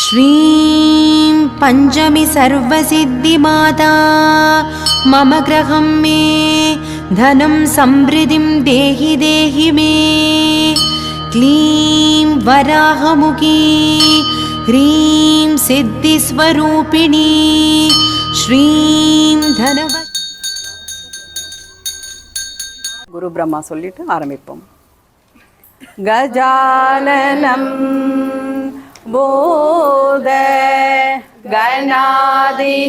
श्रीं पंचमी सर्वसिद्धिमाता मम ग्रहं मे धनं समृद्धिं देहि देहि मे। क्लीं वराहमुखी ह्रीं सिद्धिस्वरूपिणी श्रीं धनव। गुरु ब्रह्मा சொல்லிட்டு ஆரம்பிப்போம். गजाननं बोध गणादिसेवितं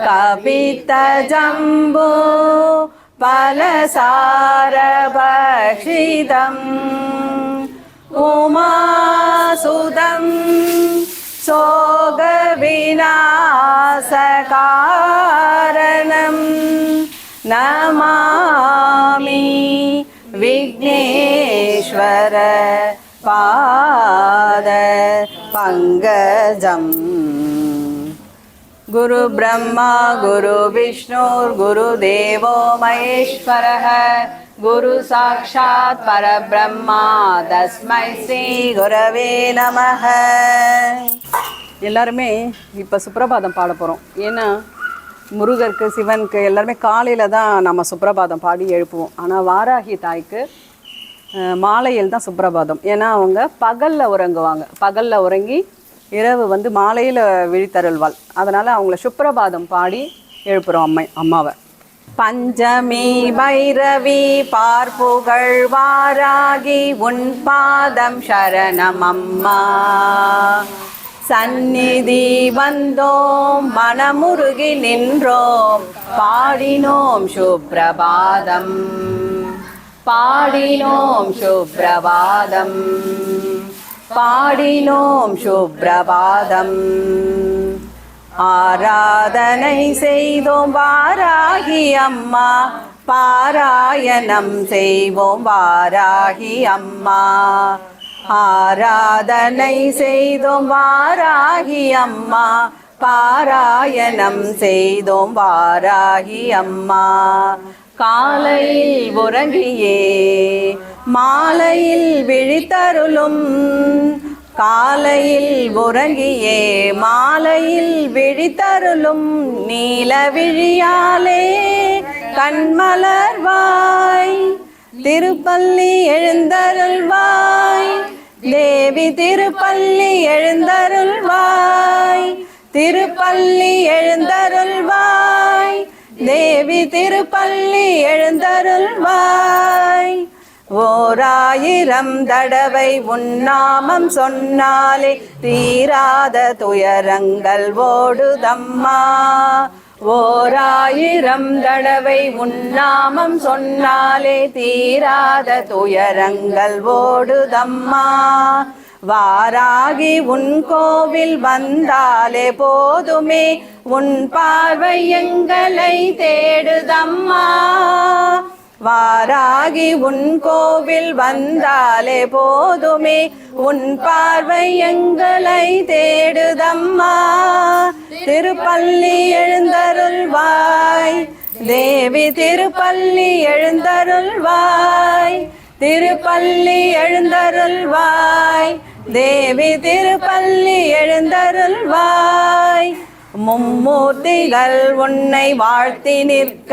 कपितजम्बो फलसारभक्षितम् उमासुतं सोगविनाशकारणं नमामि विघ्नेश्वर पाद पंकजम्। गुरु ब्रह्मा गुरु विष्णुर्गुरुदेवो महेश्वरः गुरु साक्षात् परब्रह्मा तस्मै श्री गुरवे नमः। எல்லாருமே இப்போ சுப்ரபாதம் பாட போகிறோம். ஏன்னா முருகருக்கு சிவனுக்கு எல்லாருமே காலையில் தான் நம்ம சுப்ரபாதம் பாடி எழுப்புவோம். ஆனால் வாராகி தாய்க்கு மாலையில் தான் சுப்ரபாதம். ஏன்னா அவங்க பகலில் உறங்குவாங்க. பகலில் உறங்கி இரவு மாலையில் விழித்தருள்வாள். அதனால் அவங்கள சுப்ரபாதம் பாடி எழுப்புகிறோம் அம்மாவை. பஞ்சமி பைரவி பார்ப்புகழ் வாராகி உன் பாதம் சரணம் அம்மா. சந்நிதி வந்தோம் மனமுருகி நின்றோம் பாடினோம் சுப்ரபாதம் பாடினோம் சுப்ரபாதம் பாடினோம் சுப்ரபாதம். ஆராதனை செய்தோம் வாராகி அம்மா பாராயணம் செய்வோம் வாராகி அம்மா. ஆராதனை செய்தோம் வாராகி அம்மா பாராயணம் செய்தோம் வாராகி அம்மா. காலையில் உறங்கியே மாலையில் விழித்தருளும் காலையில் உறங்கியே மாலையில் விழித்தருளும் நீல விழியாலே கண்மலர்வாய் திருப்பள்ளி எழுந்தருள்வாய் தேவி திருப்பள்ளி எழுந்தருள்வாய் திருப்பள்ளி எழுந்தருள்வாய் தேவி திருப்பள்ளி எழுந்தருள்வாய். ஓராயிரம் தடவை உன்னாமம் சொன்னாலே தீராத துயரங்கள் ஓடுதம்மா. ஓராயிரம் தடவை உன்னாமம் சொன்னாலே தீராத துயரங்கள் ஓடுதம்மா. வாராகி உன் கோவில் வந்தாலே போதுமே உன் பார்வை எங்களை தேடுதம்மா. வாராகி உன் கோவில் வந்தாலே போதுமே உன் பார்வை எங்களை தேடுதம்மா. திருப்பள்ளி எழுந்தருள்வாய் தேவி திருப்பள்ளி எழுந்தருள்வாய் திருப்பள்ளி எழுந்தருள்வாய் தேவி திருப்பள்ளி எழுந்தருள்வாய். மும்மூர்த்திகள் உன்னை வாழ்த்தி நிற்க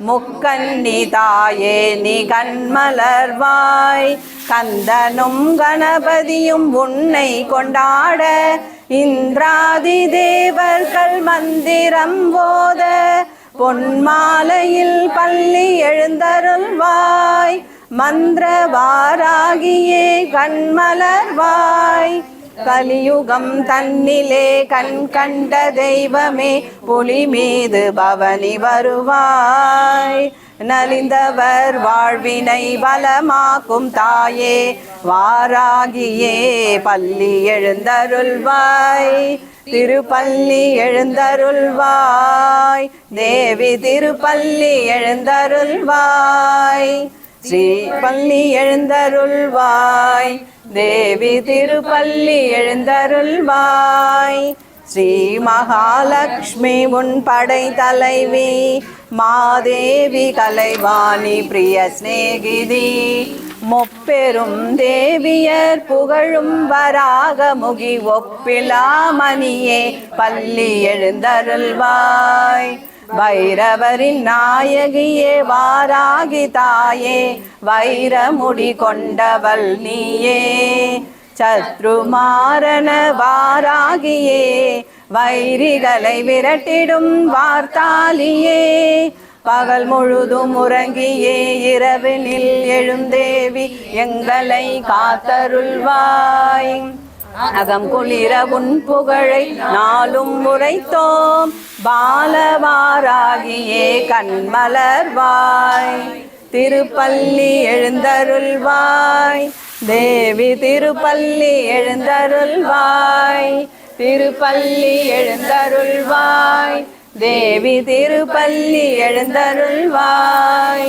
முக்கண்ணி தாயே நீ கண்மலர்வாய். கந்தனும் கணபதியும் உன்னை கொண்டாட இந்திராதி தேவர்கள் மந்திரம் போத பொன்மாலையில் பள்ளி எழுந்தருள்வாய். மந்திரவாராகியே கண்மலர்வாய். கலியுகம் தன்னிலே கண் கண்ட தெய்வமே புலி மீது பவனி வருவாய். நலிந்தவர் வாழ்வினை பலமாக்கும் தாயே வாராகியே பள்ளி எழுந்தருள்வாய். திருப்பள்ளி எழுந்தருள்வாய் தேவி திருப்பள்ளி எழுந்தருள்வாய். ஸ்ரீ பள்ளி எழுந்தருள்வாய் தேவி திருப்பள்ளி எழுந்தருள்வாய். ஸ்ரீ மகாலட்சுமி உன் படை தலைவி மாதேவி கலைவாணி பிரிய ஸ்நேகிதி முப்பெரும் தேவியர் புகழும் வராகமுகி ஒப்பிலாமணியே பள்ளி எழுந்தருள்வாய். வைரவரின் நாயகியே வாராகி தாயே வைரமுடி கொண்டவள் நீயே. சத்ருமாரண வாராகியே வைரிகளை விரட்டிடும் வார்த்தாலியே. பகல் முழுதும் உறங்கியே இரவினில் எழுந்தேவி எங்களை காத்தருள்வாய். அகம் குளிர உன் புகழை நாளும் உரைத்தோம் பாலவாராகியே கண்மலர்வாய். திருப்பள்ளி எழுந்தருள்வாய் தேவி திருப்பள்ளி எழுந்தருள்வாய். திருப்பள்ளி எழுந்தருள்வாய் தேவி திருப்பள்ளி எழுந்தருள்வாய்.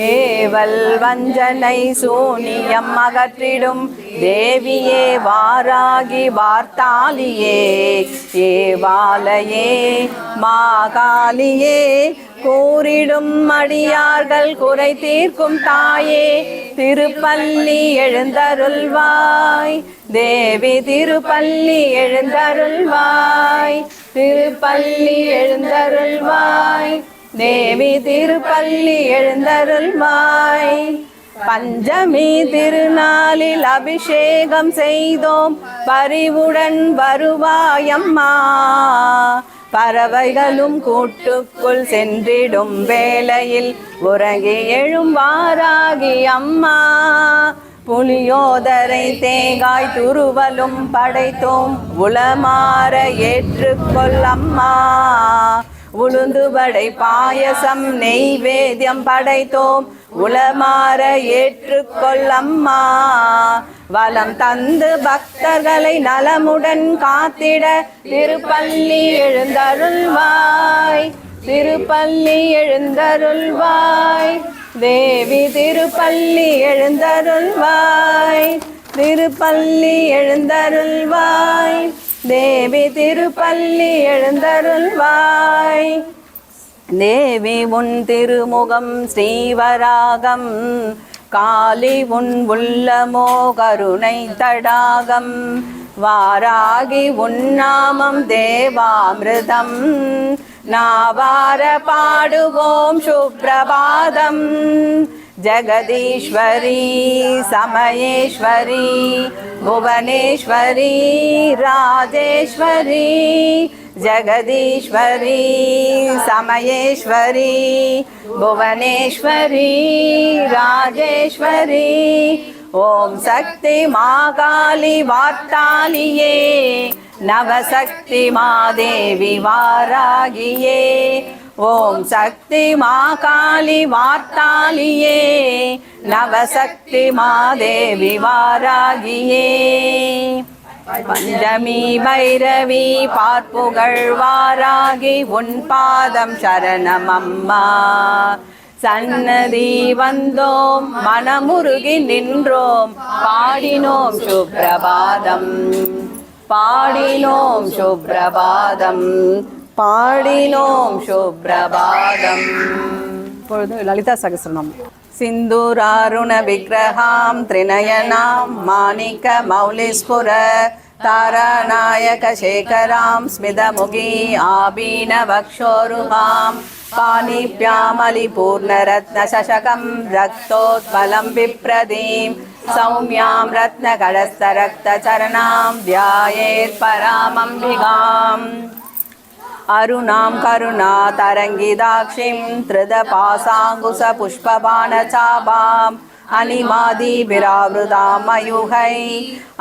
ஏவல் வஞ்சனை சூனியம் அகற்றிடும் தேவியே வாராகி வார்த்தாலியே. ஏவாலையே மாகாளியே கூறிடும் அடியார்கள் குறை தீர்க்கும் தாயே திருப்பள்ளி எழுந்தருள்வாய். தேவி திருப்பள்ளி எழுந்தருள்வாய். திருப்பள்ளி எழுந்தருள்வாய் தேவி திருப்பள்ளி எழுந்தருள்வாய். பஞ்சமி திருநாளில் அபிஷேகம் செய்தோம் பரிவுடன் வருவாயம்மா. பறவைகளும் கூட்டுக்குள் சென்றிடும் வேளையில் உறங்கி எழும் வாராகி அம்மா. புளியோதரை தேங்காய் துருவலும் படைத்தோம் உளமாற ஏற்றுக்கொள் அம்மா. உளுந்துவடை பாயசம் நெய்வேத்தியம் படைத்தோம் உளமாற ஏற்றுக்கொள் அம்மா. வலம் தந்து பக்தர்களை நலமுடன் காத்திட திருப்பள்ளி எழுந்தருள்வாய். திருப்பள்ளி எழுந்தருள்வாய் தேவி திருப்பள்ளி எழுந்தருள்வாய். திருப்பள்ளி எழுந்தருள்வாய் தேவி திருப்பள்ளி எழுந்தருள்வாய். தேவி உன் திருமுகம் ஸ்ரீவராகம் காளி உன் உள்ளமோ கருணை தடாகம். வாராகி உன்னாமம் தேவாமிர்தம் நாவார பாடுவோம் சுப்ரபாதம். ஜகதீஸ்வரி சமயேஸ்வரி புவனேஸ்வரி ராஜேஸ்வரி. ஜகதீஸ்வரி சமயேஸ்வரி புவனேஸ்வரி ராஜேஸ்வரி. ஓம் சக்தி மாகாளி வார்த்தாலியே நவசக்தி மாதேவி வாராகியே. ஓம் சக்தி மாகாளி வார்த்தாலியே நவசக்தி மாதேவி வாராகியே. பஞ்சமி பைரவி பார்ப்புகழ் வாராகி உன் பாதம் சரணம் அம்மா. சன்னதி வந்தோம் மனமுருகி நின்றோம் பாடினோம் சுப்ரபாதம். பாடினோம் சுப்ரபாதம் பாடினோம் சுப்ரபாதம். இப்பொழுது லலிதா சகஸ்ரநாமம். சிந்துராருண விக்கிரகாம் திரிநயனாம் மாணிக்க மௌலிஸ்புர தாராநாயக சேகராம் ஸ்மிதமுகி ஆபீன வக்ஷோருகாம் பாணிப்யாமலி பூர்ணரத்ன சசகம் ரக்தோத்பலம் விப்ரதீம் சௌம்யாம் ரத்ன கடஸ்த ரக்த சரணாம் தியாயேத் பராமம்பிகாம். அருணாம் கருணா தரங்கிதாக்ஷிம் த்ரிதபாசாங்குச புஷ்பபாணசாபாம் அனிமாதி விராவிருதாம் மயூகை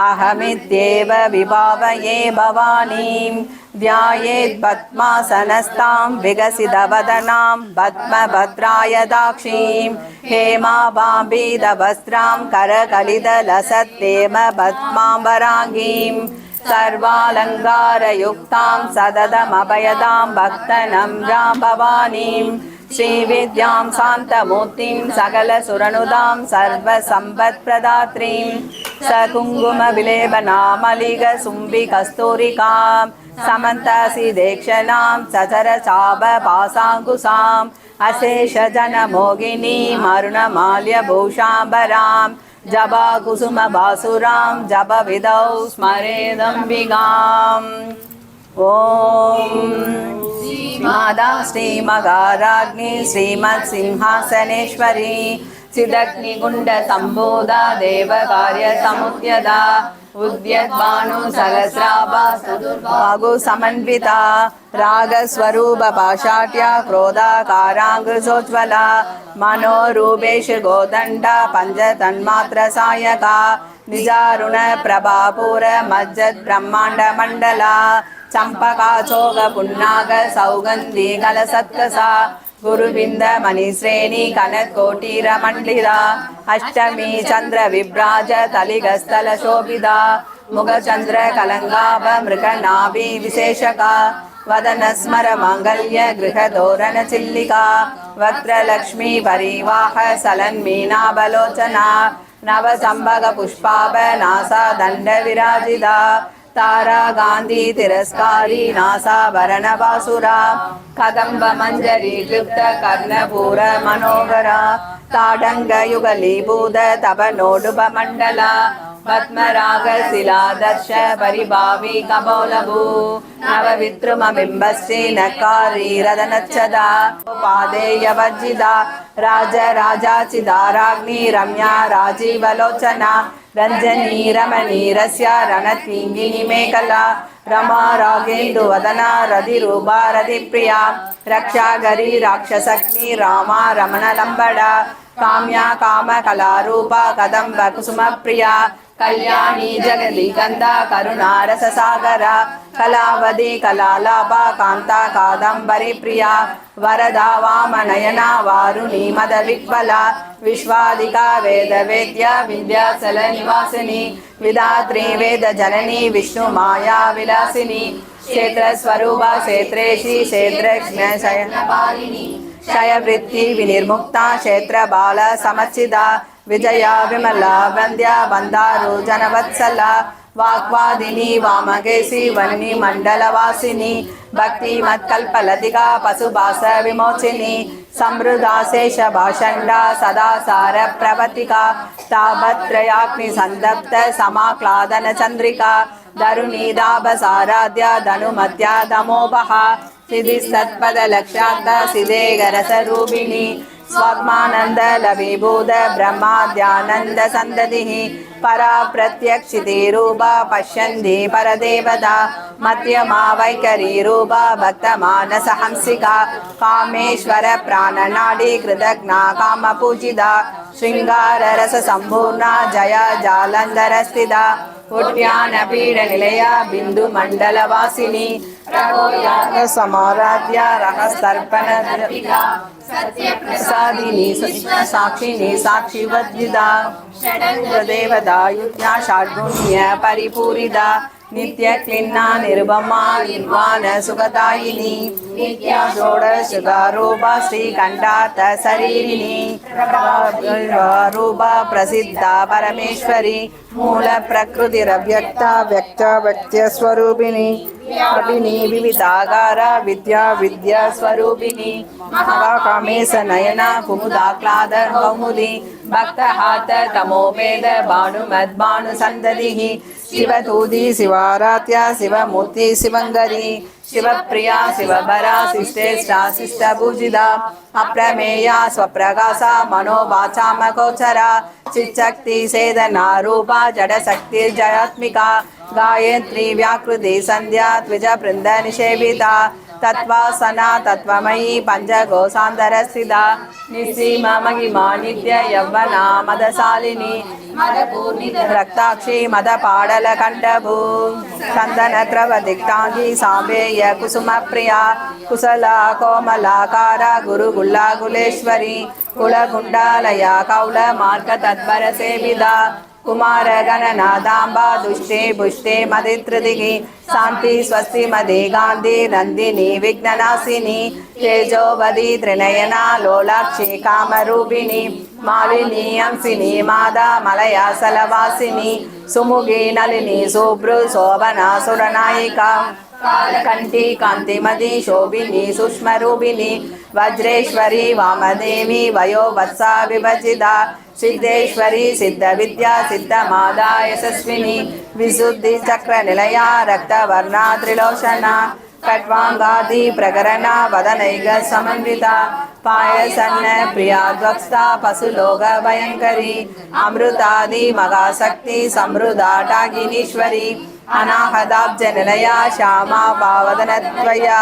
அகமித்யேவ விபாவயே பவானீம். தியாயேத் பத்மாசனஸ்தாம் விகசிதவதனாம் பத்மபத்ராயதாக்ஷீம் ஹேமாபாம்பீதவஸ்திராம் கரகலிதலசத்தேம பத்மாம்பராங்கீம். सर्वालङ्कारयुक्तां सददमभयदां भक्तनम्रां भवानीं. श्रीविद्यां शान्तमूर्तिं सकलसुरनुदां सर्वसम्पत्प्रदात्रीं सकुङ्कुमविलेपनामलिगसुम्बिकस्तूरिकां समन्तसिदेक्षणां सचरचापपासाङ्कुशाम् अशेषजनमोगिनीं अरुणमाल्यभूषाम्बरां जपा कुसुम बासुरां जप विदौ स्मरेदम्बिकाम् ॐ माता श्रीमगाराज्ञी श्रीमत्सिंहासनेश्वरी सिदग्निकुण्डसम्भूता देवकार्यसमुद्यता उद्यद्भानु सहस्राभा सदुर्बाहु समन्विता रागस्वरूपपाशाट्या क्रोधाकाराङ्कुशोज्ज्वला मनोरूपेषु गोदण्डा पञ्चतन्मात्रसायका निजारुणप्रभापूर मज्जद्ब्रह्माण्डमण्डला चम्पकाचोगपुन्नाग सौगन्धी कलसत्कसा गुरुविन्द मणिश्रेणी कनत्कोटीरमण्डिता अष्टमी चन्द्रविभ्राज तलिगस्थलशोभिता मुखचन्द्रकलङ्गाभ मृगनाभि विशेषका वदनस्मर माङ्गल्य गृहतोरणचिल्लिका वक्त्रलक्ष्मी परिवाह सलन्मीनाबलोचना नवसम्भगपुष्पाभ नासा दण्डविराजिता तारा गांधी तिरस्कारी नासाभरणवासुरा कदम्ब मंजरी क्लिप्त कर्णपूर मनोहरा ताडंग युगलीभूत तव नोडुप मंडला पद्मराग शिलादर्श परिभावी कपोलभू नवविद्रुमबिम्बश्री नकारी रदनच्छदा पादेयवज्जिता राजराजाचिदाराग्नि रम्या राजीवलोचना रंजनी रमणीरस्य रणत्विङ्गिनी मेखला रमा रागेन्दुवदना रतिरूपा रतिप्रिया रक्षागरी राक्षसग्नि रामा रमणलम्बडा काम्या कामकलारूपा कदम्ब कुसुमप्रिया कल्याणी जगदीकन्दा करुणारससागरा कलावती कलालाभा कान्ता कादम्बरी प्रिया वरदा वामनयना वारुणी मदविह्वला विश्वादिका वेदवेद्या विद्याचलनिवासिनी विधात्री वेदजननी विष्णुमाया विलासिनी क्षेत्रस्वरूपा क्षेत्रेशी क्षेत्रज्ञशयनपालिनी क्षयवृत्ति विनिर्मुक्ता क्षेत्रबाल समच्चिदा विजया विमला वन्द्या वन्दारु जनवत्सला वाग्वादिनी वामकेशी वन्नी मण्डलवासिनी भक्ति मत्कल्पलतिका पशुभास विमोचिनी समृद्धा शेष भाषण्डा सदा सार प्रवतिका तापत्रयाग्नि संदप्त समाक्लादन चंद्रिका धरुणीदाभसाराध्या धनुमत्या दमोपहा सिद्धिस्तत्पद लक्षान्त सिदेगरसरूपिणी स्वात्मानंद लविभूत ब्रह्माद्यानंद संदतिः परा प्रत्यक्षिते रूपा पश्यन्ति परदेवता मध्यमा वैखरी रूपा भक्तमानसहंसिका कामेश्वर प्राणनाडी कृतज्ञा कामपूजिता श्रृंगार रस संपूर्णा जया जालंधर स्थिता उद्यान पीड निलया बिंदु मंडलवासिनी समाराध्या रहस्तर्पण साधिनी साक्षिणी साक्षिवद्विदा षडङ्गदेवता युज्ञा षड्गुण्य परिपूरिता नित्य क्लिन्ना निर्भमा निर्वाण सुखदायिनी नित्या षोडशरूपा श्रीकण्ठात शरीरिणी रूपा प्रसिद्धा परमेश्वरी मूल प्रकृतिरव्यक्ता व्यक्त व्यक्त्य स्वरूपिणी अभिनी विविधागारा विद्या विद्या स्वरूपिणी महाकामेश नयना कुमुदाक्लाद कौमुदी भक्तहात तमोपेद भानुमद्भानु संदतिः शिवतूदी शिवाराध्या शिवमूर्ति शिवङ्गरी शिवप्रिया शिवभरा शिष्टेष्टा शिष्टभूजिता अप्रमेया स्वप्रकाशा मनोवाचामगोचरा चिच्चक्ति सेदना रूपा जडशक्तिर्जयात्मिका गायत्री व्याकृति संध्या द्विज बृंद निषेविता तत्वासना तत्वमयी पंचगोसांधरस्थिता निसीम महिमा नित्य यौवना मदशालिनी रक्ताक्षी मद पाडल कंठभू चंदन द्रवदिक्तांगी सांबेय कुसुम प्रिया कुशला कोमलाकारा गुरुगुल्ला गुलेश्वरी कुलगुंडालया कौल मार्ग तत्पर सेविदा कुमार गणनादांबा दुष्टे पुष्टे मदित्रदिगी शांति स्वस्ति मदे गांधी नंदिनी विघ्ननाशिनी तेजोवदी त्रिनयना लोलाक्षी कामरूपिणी मालिनी अंसिनी मादा मलयासलवासिनी सुमुगी नलिनी सुभ्रु शोभना सुरनायिका कालकण्ठी कान्तिमती शोभिनी सूक्ष्मरूपिणी वज्रेश्वरी वामदेवी वयोवत्सा विभजिता सिद्धेश्वरी सिद्धविद्या सिद्धमादा यशस्विनी विशुद्धिचक्रनिलया रक्तवर्णा त्रिलोचना कट्वाङ्गादि प्रकरणा वदनैक समन्विता पायसन्न प्रिया द्वक्स्ता पशुलोक भयङ्करी अमृतादि महाशक्ति समृद्धा टाकिनीश्वरी अनाहदाब्जनिलया श्यामा पावदनत्वया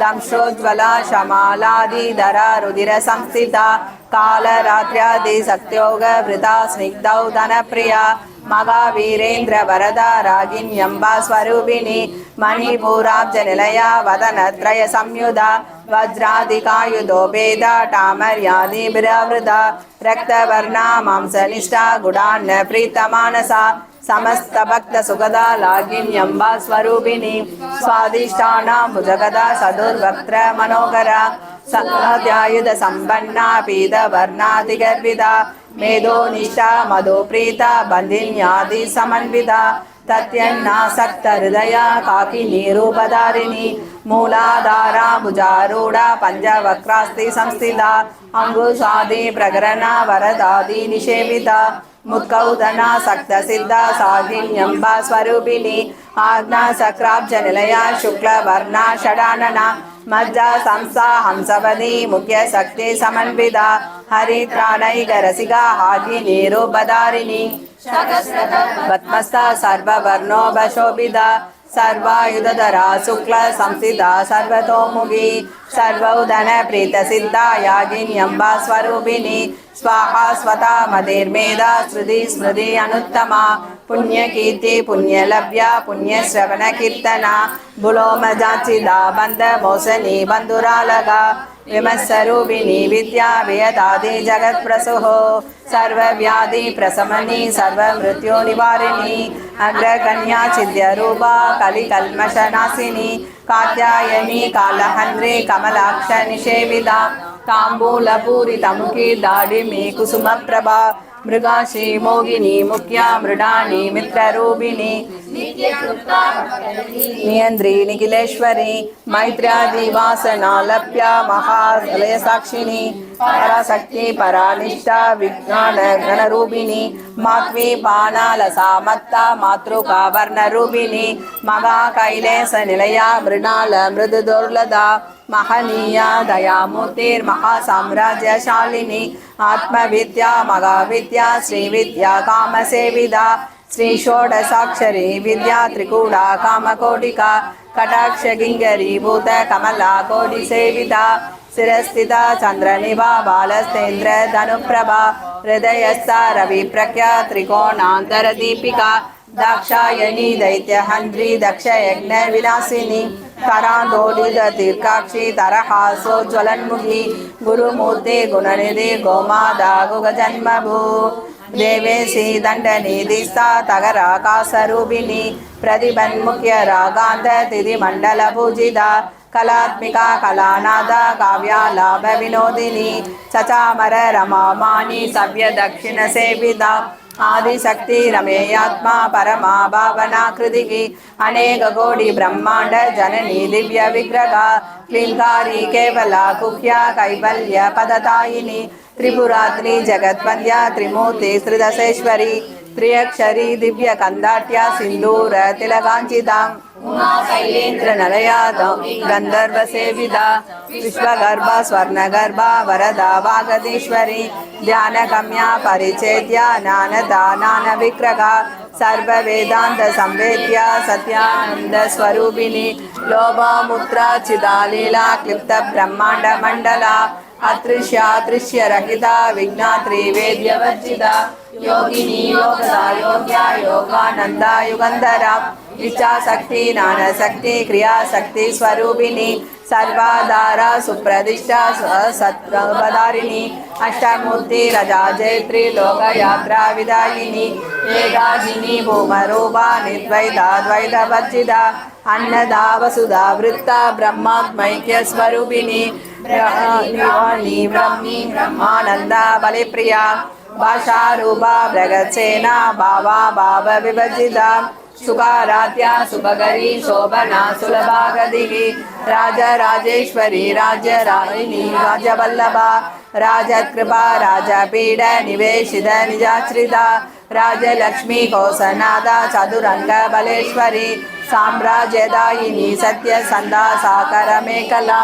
दंशोज्ज्वला शमालादिधरा रुधिरसंस्थिता कालरात्र्यादिशक्त्योग वृता स्निग्धौदनप्रिया महावीरेन्द्र वरदा रागिण्यम्बा स्वरूपिणी मणिपूराब्जनिलया वदनत्रय संयुधा वज्रादिकायुधोपेदा टामर्यादिभिरावृता रक्तवर्णा मांसनिष्ठा गुडान्न प्रीतमानसा समस्त भक्त सुगदा लागिन्यम्बा स्वरूपिणी स्वादिष्ठाना भुजगदा सदुर्वक्त्र मनोहरा सत्यायुध संपन्ना पीत वर्णादिगर्भिता मेधोनिष्ठा मधुप्रीता बन्धिन्यादि समन्विता तत्यन्नासक्त हृदया काकिनी रूपधारिणी मूलाधारा भुजारूढा पंचवक्रास्ति संस्थिता अंगुशादि प्रकरणा वरदादि निषेविता मुक्कौदना सक्त सिद्धा सागिन्यम्बा स्वरूपिणी आज्ञा सक्राब्जनिलया शुक्लवर्णा षडानना मज्जा संसा हंसवदी मुख्य शक्ति समन्विता हरित्राणैक रसिका हागिनी रूपधारिणी पद्मस्था सर्ववर्णोपशोभिता सर्वायुधरा शुक्ल संस्थिता सर्वतोमुखी सर्वौदन प्रीत सिद्धा यागिन्यम्बा स्वरूपिणी स्वाहा स्वता मदेर्मेधा श्रुति स्मृति अनुत्तमा पुण्यकीर्ति पुण्यलभ्या पुण्यश्रवण कीर्तना बुलोमजाचिदा बंध मोसनी बंधुरालगा विमस्वरूपिणी विद्या वेदादि जगत् प्रसुः सर्वव्याधि प्रशमनी सर्वमृत्यु निवारिणी अग्रकन्या चिद्यरूपा कलिकल्मषनाशिनी कात्यायनी कालहन्त्री कमलाक्ष निषेविता ताम्बूलपूरितमुखी दाडिमी कुसुमप्रभा मृगाशी मोगिनी मुख्या मृडानी मित्ररूपिणी नियंद्री निखिलेश्वरी मैत्र्यादिवासनालभ्या महालय साक्षिणी पराशक्ति परानिष्ठा विज्ञान गणरूपिणी मात्वी पानालसा मत्ता मातृका वर्णरूपिणी मगा कैलेश निलया मृणाल मृदु दुर्लदा महनीया दयामूर्तिर्महासाम्राज्यशालिनी आत्मविद्या महाविद्या श्रीविद्या कामसेविदा श्री षोडशाक्षरी विद्या त्रिकूटा कामकोटिका कटाक्ष गिंगरी भूत कमला कोटि सेविता शिरस्थिता चंद्रनिभा बालस्तेन्द्र धनुप्रभा हृदयस्था रवि प्रख्या त्रिकोणांतर दीपिका दाक्षायणी दैत्यहंत्री दक्ष यज्ञ विनाशिनी करांदोलित तीर्काक्षी तरहासोज्वलन्मुखी गुरुमूर्ति गुणनिधि गोमादा गुगजन्मभू देवेशी दंडनिधिस्था तगराकाशरूपिणी प्रतिबन्मुख्य रागांत तिथि मंडल पूजिता कलात्मिका कलानादा काव्यालाभ विनोदिनी चचामर रमामानी सव्य दक्षिण सेविता आदिशक्ति रमेयात्मा परमा भावना कृतिकी अनेक कोटि ब्रह्मांड जननी दिव्य विग्रह क्लींकारी केवला कुख्या कैवल्य पदतायिनी त्रिपुरात्रि जगत्वन्द्या त्रिमूर्ति श्रीदशेश्वरी त्रियक्षरी दिव्य कंदाट्या सिंदूर तिलकांचिता शैलेन्द्र नलया गंधर्व सेविता विश्वगर्भा स्वर्णगर्भा वरदा वागदीश्वरी ध्यान कम्या परिचेत्या नानदा नान विग्रहा सर्व वेदांत संवेद्या सत्यानंद स्वरूपिणी लोभामुद्रा चिदालीला क्लिप्त ब्रह्मांड मंडला अदृश्य रहिता विज्ञात्री वेद्यवर्जिता योगिनी योगदा योग्या योगानंदा युगंधरा इच्छा शक्ति ज्ञान शक्ति क्रिया शक्ति स्वरूपिणी सर्वाधारा सुप्रतिष्ठा सत्वधारिणी अष्टमूर्ति रजा जयत्री लोकयात्रा विदायिनी वेदागिनी भूमरूपा निर्द्वैता द्वैतवर्जिता अन्नदा वसुधा वृत्ता ब्रह्मात्मैक्य स्वरूपिणी ब्रह्मी ब्रह्मानंदा बलिप्रिया भाषारूपा बृहत्सेना भावा भाव विभजिता सुखाराध्या सुभगरी शोभना सुलभागतिः राजराजेश्वरी राज्यराहिणी राजवल्लभा राजकृपा राजपीठ निवेशित निजाश्रिता राजलक्ष्मी कोसनादा चतुरंग बलेश्वरी साम्राज्यदायिनी सत्यसन्धा साकरमेकला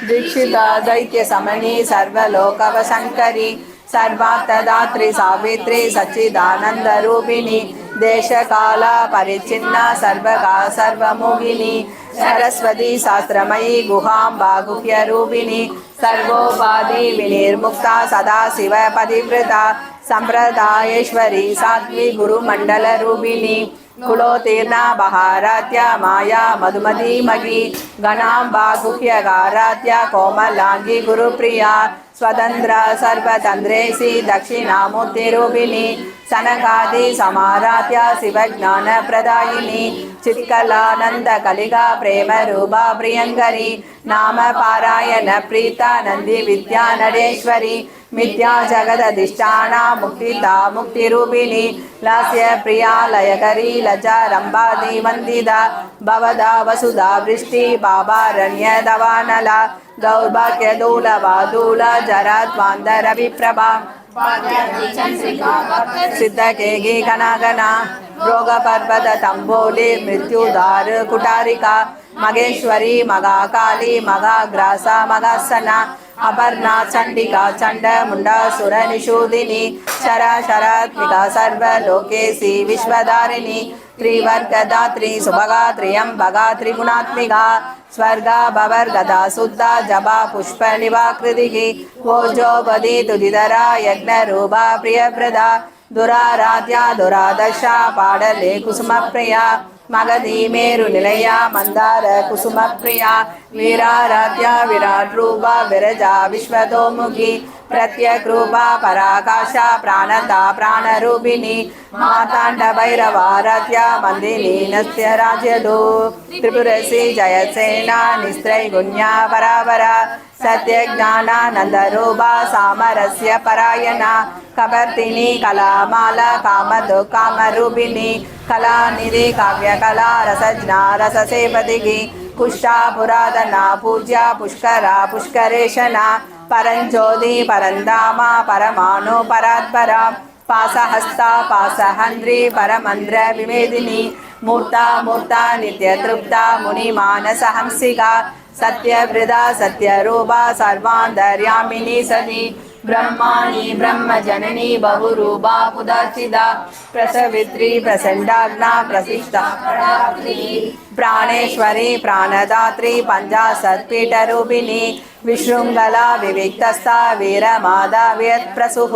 दीक्षिता दैत्य समनी सर्वलोकवशंकरी सर्वार्थदात्री सावित्री सच्चिदानंद रूपिणी देशकाला परिचिन्ना सर्वगा सर्वमोहिनी सरस्वती शास्त्रमयी गुहाम्बा गुह्यरूपिणी सर्वोपाधि विनिर्मुक्ता सदा शिव पतिव्रता संप्रदायेश्वरी सात्वी गुरुमंडल रूपिणी कुलोतीर्णा बहारात्या माया मधुमतीमगी गणाम्बा गुह्यगारात्या कोमलांगी गुरुप्रिया स्वतंत्र सर्वतंत्रेसी दक्षिणामूर्तिरूपिणी सनकादि समाराध्या शिवज्ञान प्रदायिनी चित्कलानंद कलिका प्रेम रूपा प्रियंकरी नाम पारायण प्रीता नंदी विद्या नरेश्वरी मिथ्या जगदधिष्ठाना मुक्तिदा मुक्तिरूपिणी लास्य प्रिया लयकरी लजा रंबादी वंदिता भवदा वसुधा वृष्टि बाबारण्य दवानला दौर्भाग्य दूलवादूल जराद्वांदर विप्रभा सिद्धकेगी गणागणा रोग पर्वत तंबोली मृत्युदार कुटारिका मगेश्वरी मगाकाली मगाग्रासा मगासना अपर्णा चंडिका चंड मुंडा सुर निषूदिनी शराशरात्मिका सर्वलोकेशी विश्वधारिणी त्रिवर्गदात्री सुभगा त्र्यंबगा त्रिगुणात्मिका स्वर्गा भवर्गदा शुद्धा जबा पुष्प निवाकृतिः ओजोपदी तुदिधरा यज्ञरूपा प्रियप्रदा दुराराध्या दुरादशा पाडले कुसुमप्रिया मगधी मेरु निलया मंदार कुसुमप्रिया वीराराध्या विराट रूपा विरजा विश्वतोमुखी प्रत्यक रूपा पराकाशा प्राणदा प्राणरूपिणी मातांड भैरवाराध्या मंदिनी नस्य राज्यदो त्रिपुरसी जयसेना निस्त्रैगुण्या परावरा सत्यज्ञानानन्दरूपा सामरस्य परायणा कपर्तिनी कलामाला कामदो कामरूपिणी कलानिधि काव्यकला रसज्ञा रससेवदिगी कुष्ठा पुरातना पूज्या पुष्करा पुष्करेशना परञ्ज्योति परन्धामा परमाणु परात्परा पासहस्ता पासहन्द्री परमन्द्र विमेदिनी मूर्ता मूर्ता नित्यतृप्ता मुनिमानसहंसिका सत्यवृदा सत्यरूपा सर्वान्तर्यामिनी सती ब्रह्माणि ब्रह्मजननी बहुरूपा पुदाचिदा प्रसवित्री प्रचण्डाग्ना प्रसिष्ठा प्राणेश्वरी प्राणदात्री पञ्चाशत्पीठरूपिणी विशृङ्खला विविक्तस्था वीरमादा व्यत्प्रसुः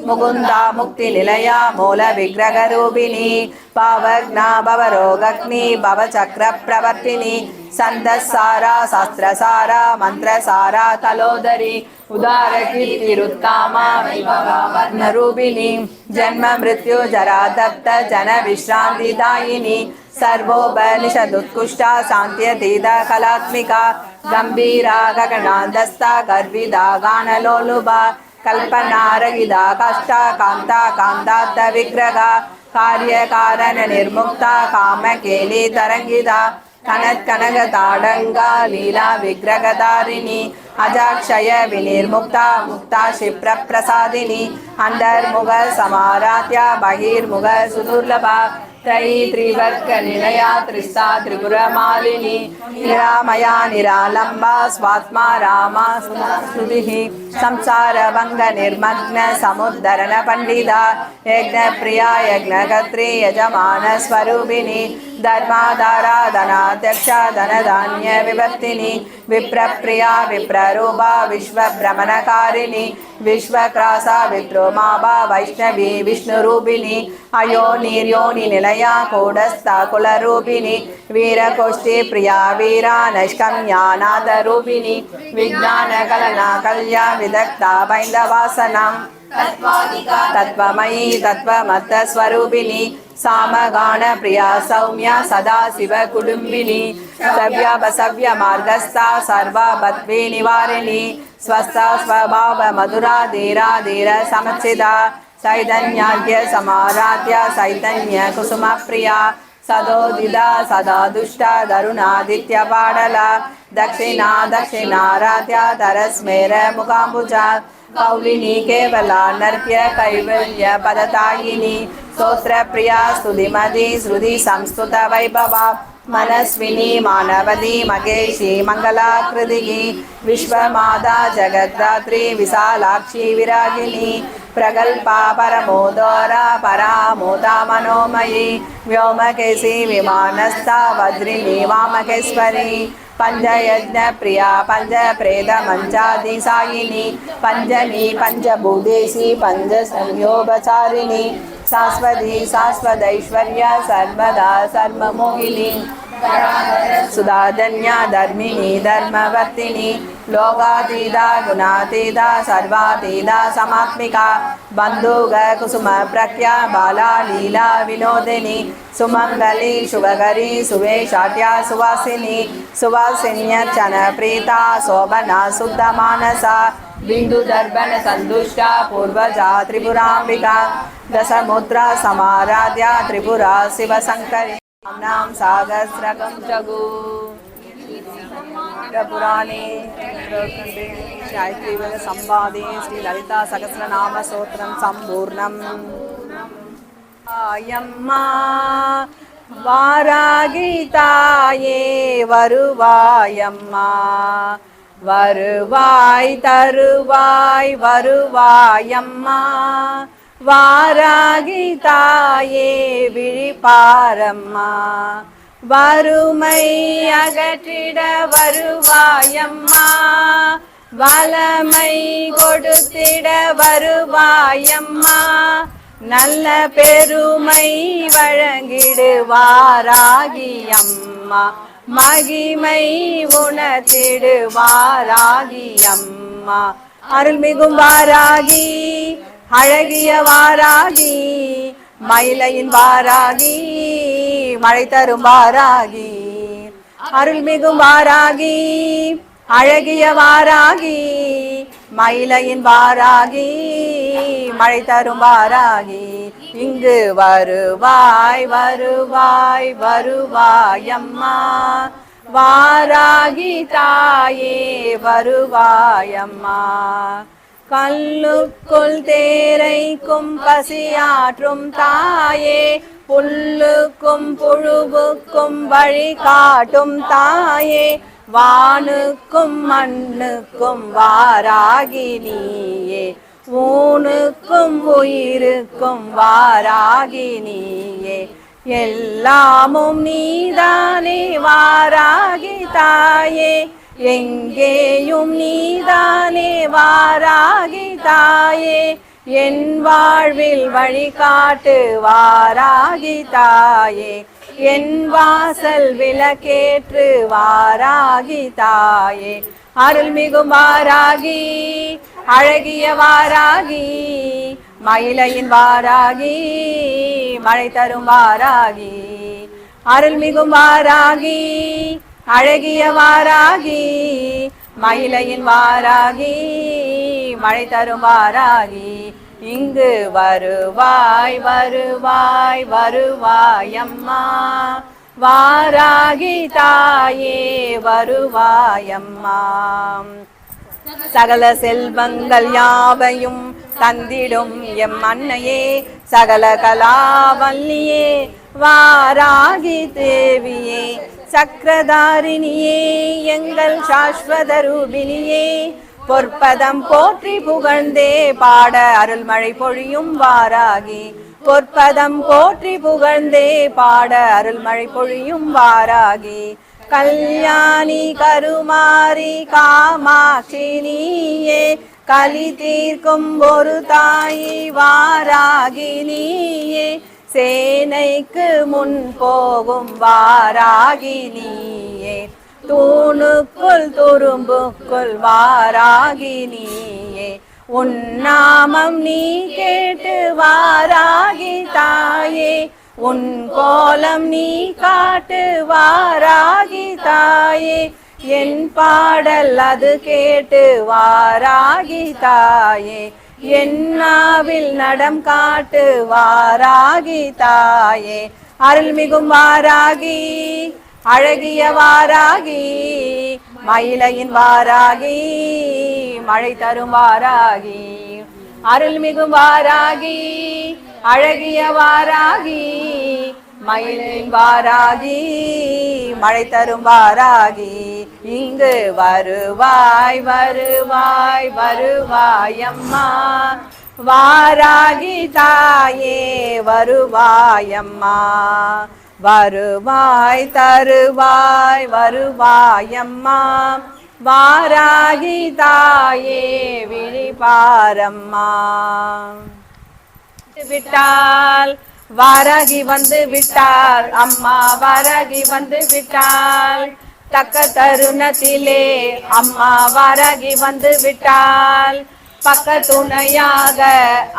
मुकुन्दा मुक्तिनिलया मूलविग्रहरूपिणी पावग्ना भवरोगग्नि भवचक्रप्रवर्तिनी सन्दस्सारा शास्त्रसारा मन्त्रसारा तलोदरी उदारकीर्तिरुत्कामा वैभवावर्णरूपिणी जन्म मृत्यु जरा दत्त जन विश्रान्तिदायिनी सर्वोपनिषदुत्कृष्टा शान्त्यतीता कलात्मिका गम्भीरा गगनान्दस्था गर्विदा गानलोलुभा कल्पनारहिता कष्टा कान्ता कान्तात्त विग्रहा कार्यकारण निर्मुक्ता कामकेली तरंगिता कनत्कनकताडंगा लीला विग्रहधारिणी अजाक्षय विनिर्मुक्ता मुक्ता क्षिप्र प्रसादिनी अंतर्मुख समाराध्या बहिर्मुख सुदुर्लभा त्रयी त्रिवर्ग निलया त्रिस्ता त्रिपुरमालिनी निरामया निरालंबा स्वात्मा रामा स्तुतिः संसार भंग निर्मग्न समुद्धरण पंडिता यज्ञ प्रिया यज्ञकर्त्री यजमान स्वरूपिणी धर्माधारा धनाध्यक्षा धनधान्य विवर्तिनी विप्रप्रिया विप्ररूपा विश्वभ्रमणकारिणी विश्वक्रासा विद्रोमाभा वैष्णवी विष्णुरूपिणी अयोनिर्योनि निलया कूटस्था कुलरूपिणी वीरकोष्ठी प्रिया वीरा नैष्कम्यानादरूपिणी विज्ञानकलना कल्या विदग्धा बैन्दवासनं तत्त्वमयी तत्त्वमत्तस्वरूपिणी सामगान प्रिया सौम्या सदा शिव कुटुंबिनी सव्य मार्गस्था सर्वभद्वे निवारिणी स्वस्था स्वभाव मधुरा धीरा धीर समचिदा चैतन्याद्य समाराध्य चैतन्य कुसुमप्रिया सदोदिता सदा दुष्टा दरुणादित्य पाडला दक्षिणा दक्षिणाराध्य तरस्मेर मुखाम्बुजा कौलिनी केवला नर्प्य कैवल्य पदतायिनी स्तोत्रप्रिया स्तुतिमती श्रुति संस्तुत वैभवा मनस्विनी मानवती महेशी मंगलाकृतिकी विश्वमाता जगद्धात्री विशालाक्षी विरागिनी प्रगल्पा परमोदरा परामोदा मनोमयी व्योमकेशी विमानस्था वज्रिणी वामकेश्वरी पंचयज्ञ प्रिया पंच प्रेत मंचादि सायिनी पंचमी पंचभूतेशी पंच संयोगचारिणी शाश्वती शाश्वतैश्वर्य सर्वदा सर्वमोहिनी सुधाधन्या धर्मिणी धर्मवर्तिनी लोकातीता गुणातीता सर्वातीता समात्मिका बंधुग कुसुम प्रख्या बाला लीला विनोदिनी सुमंगली शुभकरी सुवेशाट्या सुवासिनी सुवासिन्यर्चन प्रीता शोभना शुद्ध मानसा बिंदु दर्पण संदुष्टा पूर्वजा त्रिपुरांबिका दशमुद्रा समाराध्या त्रिपुरा शिवशंकरी नाम सागस्रकं जगु पुराणे गायत्रीवेद संवादे श्री ललिता सहस्रनाम स्तोत्रं संपूर्णम् आयम्मा वारागिताये வருவாயம்மா வருவாய் தருவாய் வருவாயம்மா வாராகி தாயே விழிப்பாரம்மா வறுமை அகற்றிட வருவாயம்மா வளமை கொடுத்திட வருவாயம்மா நல்ல பெருமை வழங்கிடுவாராகி அம்மா மகிமை உணர்த்திடுவாராகி அம்மா அருள்மிகும் வாராகி அழகிய வாராகி மயிலையின் வாராகி மழை தரும் வாராகி அருள்மிகும் வாராகி அழகிய வாராகி மயிலையின் வாராகி மழை தரும் வாராகி இங்கு வருவாய் வருவாய் வருவாயம்மா வாராகி தாயே வருவாயம்மா கல்லுக்குள் தேரைக்கும் பசியாற்றும் தாயே புல்லுக்கும் புழுவுக்கும் வழி காட்டும் தாயே வானுக்கும் மண்ணுக்கும் வாராகி நீயே ஊனுக்கும் உயிருக்கும் வாராகி நீயே எல்லாமும் நீதானே வாராகி தாயே எங்கேயும் நீதானே வாராகி தாயே என் வாழ்வில் வழிகாட்டு வாராகி தாயே என் வாசல் விளக்கேற்று வாராகி தாயே அருள்மிகும் வாராகி அழகிய வாராகி மயிலையின் வாராகி மழை தரும் வாராகி அருள்மிகும் வாராகி அழகிய வாராகி மயிலையின் வாராகி மழை தரும் வாராகி இங்கு வருவாய் வருவாய் வருவாயம்மா வாராகி தாயே வருவாயம்மா சகல செல்வங்கள் யாவையும் தந்திடும் எம் அன்னையே சகல கலாவல்லியே வாராகி தேவியே சக்கரதாரிணியே எங்கள் சாஸ்வத ரூபிணியே பொற்பதம் போற்றி புகழ்ந்தே பாட அருள்மழை பொழியும் வாராகி பொற்பதம் போற்றி புகழ்ந்தே பாட அருள்மழை பொழியும் வாராகி கல்யாணி கருமாரி காமாட்சி நீயே கலி தீர்க்கும் ஒரு தாயி வாராகி நீயே சேனைக்கு முன் போகும் வாராகி நீயே தூணுக்குள் துரும்புக்குள் வாராகி நீயே உன்னாமம் நீ கேட்டு வாராகி தாயே உன் கோலம் நீ காட்டு வாராகி தாயே என் பாடல் அது கேட்டு வாராகி தாயே என்னாவில் நடம் காட்டு வாராகி தாயே அருள்மிகும் வாராகி அழகிய வாராகி மயிலையின் வாராகி மழை தரும் வாராகி அருள்மிகும் வாராகி அழகிய வாராகி மயிலின் வாராகி மழை தரும் வாராகி இங்கு வருவாய் வருவாய் வருவாய் அம்மா வாராகி தாயே வருவாய் அம்மா வருவாய் தருவாய் வருவாய் அம்மா வாராகி தாயே விழிபாரம்மா விட்டால் வாராகி வந்து விட்டால் அம்மா வாராகி வந்து விட்டால் தக்க தருணத்திலே அம்மா வாராகி வந்து விட்டால் பக்க துணையாக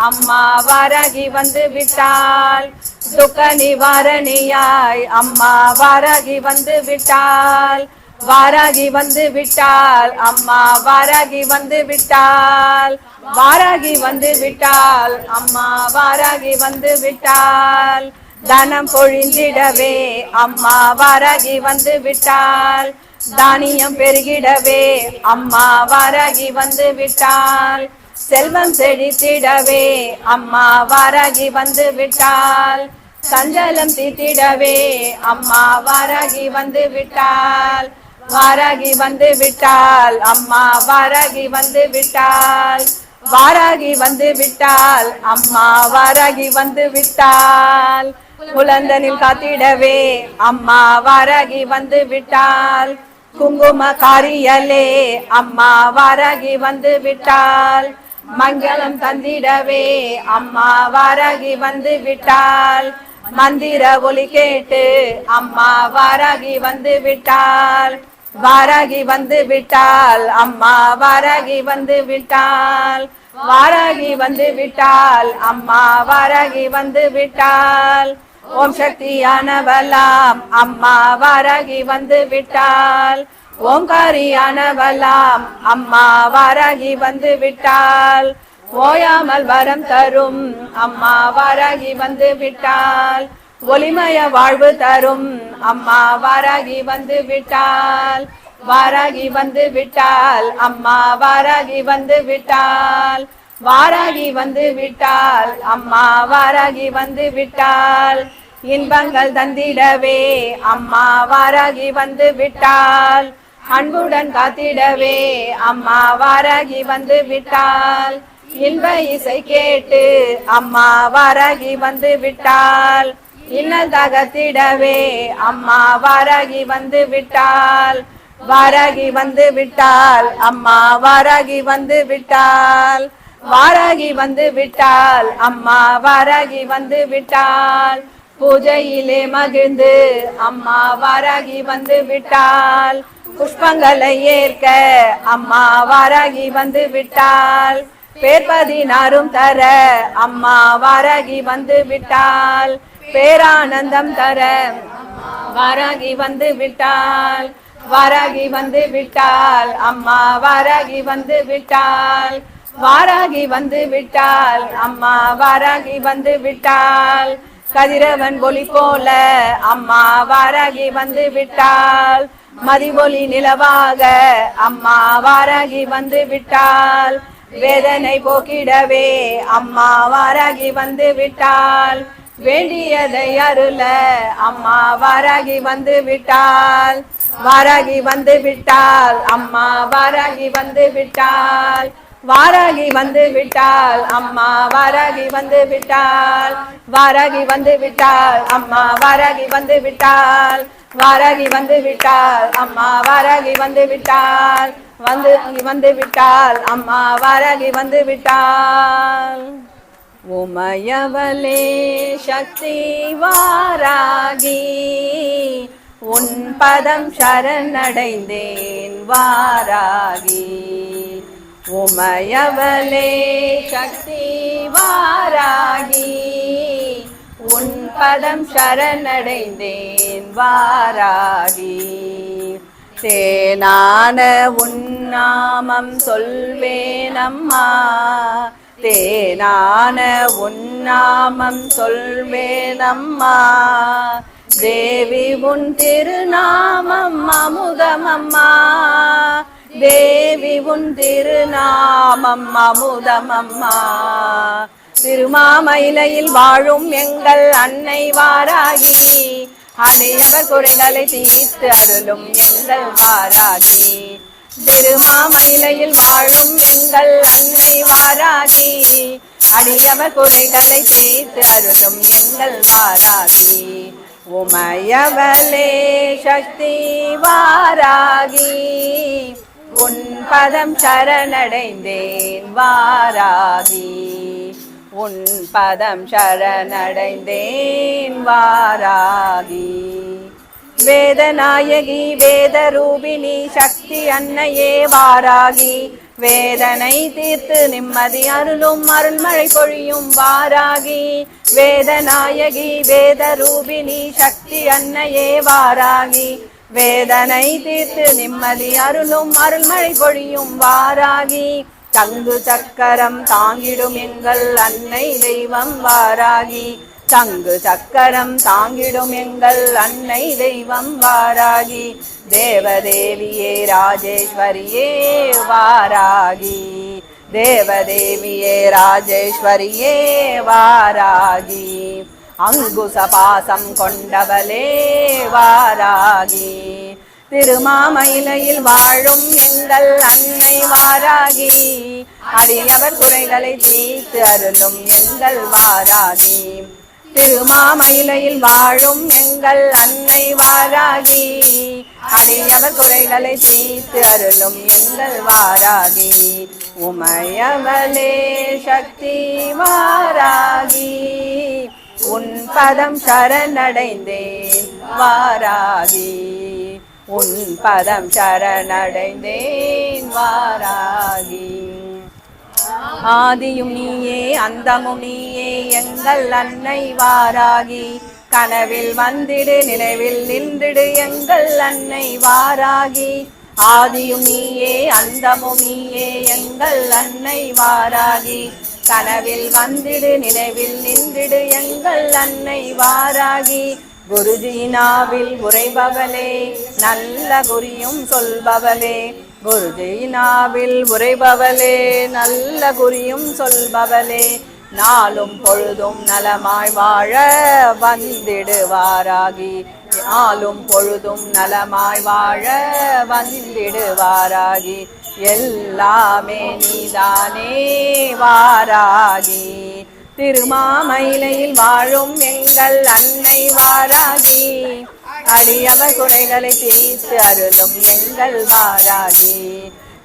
அம்மா வாராகி வந்து விட்டால் துக்க நிவாரணியாய் அம்மா வாராகி வந்து விட்டால் வாராகி வந்து விட்டால் அம்மா வாராகி வந்து விட்டால் வாராகி வந்து விட்டால் அம்மா வாராகி வந்து விட்டால் தனம் பொழிந்திடவே அம்மா வாராகி வந்து விட்டால் தானியம் பெருகிடவே அம்மா வாராகி வந்து விட்டால் செல்வம் செழித்திடவே அம்மா வாராகி வந்து விட்டால் சஞ்சலம் தீத்திடவே அம்மா வாராகி வந்து விட்டால் வாராகி வந்து விட்டால் அம்மா வாராகி வந்து விட்டால் வாராகி வந்து விட்டால் அம்மா வாராகி வந்து விட்டால் குழந்தனில் காத்திடவே அம்மா வாராகி வந்து விட்டால் குங்கும காரியலே அம்மா வாராகி வந்து விட்டால் மங்களம் தந்திடவே அம்மா வாராகி வந்து விட்டால் மந்திர ஒலி கேட்டு அம்மா வாராகி வந்து விட்டால் வாராகி வந்து விட்டால் அம்மா வாராகி வந்து விட்டால் வாராகி வந்து விட்டால் அம்மா வாராகி வந்து விட்டால் ஓம் சக்தியானவலாம் அம்மா வாராகி வந்து விட்டால் ஓங்காரியானவலாம் அம்மா வாராகி வந்து விட்டால் ஓயாமல் வரம் தரும் அம்மா வாராகி வந்து விட்டால் ஒளிமய வாழ்வு தரும் அம்மா வாராகி வந்து விட்டால் வாராகி வந்து விட்டால் அம்மா வாராகி வந்து விட்டால் வாராகி வந்து விட்டால் அம்மா வாராகி வந்து விட்டால் இன்பங்கள் தந்திடவே அம்மா வாராகி வந்து விட்டால் அன்புடன் காத்திடவே அம்மா வாராகி வந்து விட்டால் இன்ப இசை கேட்டு அம்மா வாராகி வந்து விட்டால் இன்னல் தகத்திடவே அம்மா வாராகி வந்து விட்டால் வாராகி வந்து விட்டால் அம்மா வாராகி வந்து விட்டால் வாராகி வந்து விட்டால் அம்மா வாராகி வந்து விட்டால் பூஜையிலே மகிழ்ந்து அம்மா வாராகி வந்து விட்டால் புஷ்பங்களை ஏற்க அம்மா வாராகி வந்து விட்டால் பேர்பதினாரும் தர அம்மா வாராகி வந்து விட்டால் பேரானந்தம் தர வாராகி வந்து விட்டால் வாராகி வந்து விட்டால் அம்மா வாராகி வந்து விட்டால் வாராகி வந்து விட்டால் அம்மா வாராகி வந்து விட்டால் கதிரவன் ஒளி போல அம்மா வாராகி வந்து விட்டால் மதிவொளி நிலவாக அம்மா வாராகி வந்து விட்டால் வேதனை போக்கிடவே அம்மா வாராகி வந்து விட்டால் வேண்டியதை அருள அம்மா வாராகி வந்து விட்டால் வாராகி வந்து விட்டால் அம்மா வாராகி வந்து விட்டால் வாராகி வந்து விட்டால் அம்மா வாராகி வந்து விட்டால் வாராகி வந்து விட்டால் அம்மா வாராகி வந்து விட்டால் வாராகி வந்து விட்டால் அம்மா வாராகி வந்து விட்டால் வந்து விட்டால் அம்மா வாராகி வந்து விட்டால் உமையவளே சக்தி வாராகி உன் பதம் சரணடைந்தேன் வாராகி உமையவளே சக்தி வாராகி உன் பதம் சரணடைந்தேன் வாராகி தேனான உன் நாமம் சொல்வேனம்மா தேனான உன்னாமம் சொல்வேனம்மா. தேவி உன் திருநாமம் அமுதமம்மா. தேவி உன் திருநாமம் அமுதமம்மா. திருமாமயிலையில் வாழும் எங்கள் அன்னை வாராகி, அடியவர் குறைகளை தீர்த்து அருளும் எங்கள் வாராகி. திருமாமயிலையில் வாழும் எங்கள் அன்னை வாராகி, அடியவர் குறைகளை தீர்த்து அருளும் எங்கள் வாராகி. உமையவளே சக்தி வாராகி, உன் பதம் சரணடைந்தேன் வாராகி. உன் பதம் சரணடைந்தேன் வாராகி. வேதநாயகி வேதரூபிணி சக்தி அன்னையே வாராகி, வேதனை தீர்த்து நிம்மதி அருளும் அருள்மழை பொழியும் வாராகி. வேதநாயகி வேதரூபிணி சக்தி அன்னையே வாராகி, வேதனை தீர்த்து நிம்மதி அருளும் அருள்மழை பொழியும் வாராகி. தங்கு சக்கரம் தாங்கிடும் எங்கள் அன்னை தெய்வம் வாராகி, தங்கு சக்கரம் தாங்கிடும் எங்கள் அன்னை தெய்வம் வாராகி. தேவதேவியே ராஜேஸ்வரியே வாராகி, தேவதேவியே ராஜேஸ்வரியே வாராகி. அங்குச பாசம் கொண்டவளே வாராகி, திருமாமயிலையில் வாழும் எங்கள் அன்னை வாராகி, அடியவர் குறைகளை தீர்த்து அருளும் எங்கள் வாராகி. திருமாமயிலையில் வாழும் எங்கள் அன்னை வாராகி, அடியவர் குறைகளை தீர்த்து அருளும் எங்கள் வாராகி. உமையவளே சக்தி வாராகி, உன் பதம் சரணடைந்தேன் வாராகி. உன் பதம் சரணடைந்தேன் வாராகி. ஆதியும் நீயே அந்தமும் நீயே எங்கள் அன்னை வாராகி, கனவில் வந்திடு நினைவில் நின்றிடு எங்கள் அன்னை வாராகி. ஆதியும் நீயே அந்தமும் நீயே எங்கள் அன்னை வாராகி, கனவில் வந்திடு நினைவில் நின்றிடு எங்கள் அன்னை வாராகி. குருஜினாவில் உரைபவளே நல்ல குறியும் சொல்பவளே, குருஜினாவில் உரைபவளே நல்ல குறியும் சொல்பவளே. நாளும் பொழுதும் நலமாய் வாழ வந்திடுவாராகி, நாளும் பொழுதும் நலமாய் வாழ வந்திடுவாராகி. எல்லாமே நீதானே வாராகி, திருமாமயிலையில் வாழும் எங்கள் அன்னை வாராகி, அடியவர் குறைகளை தீர்த்து அருளும் எங்கள் வாராகி.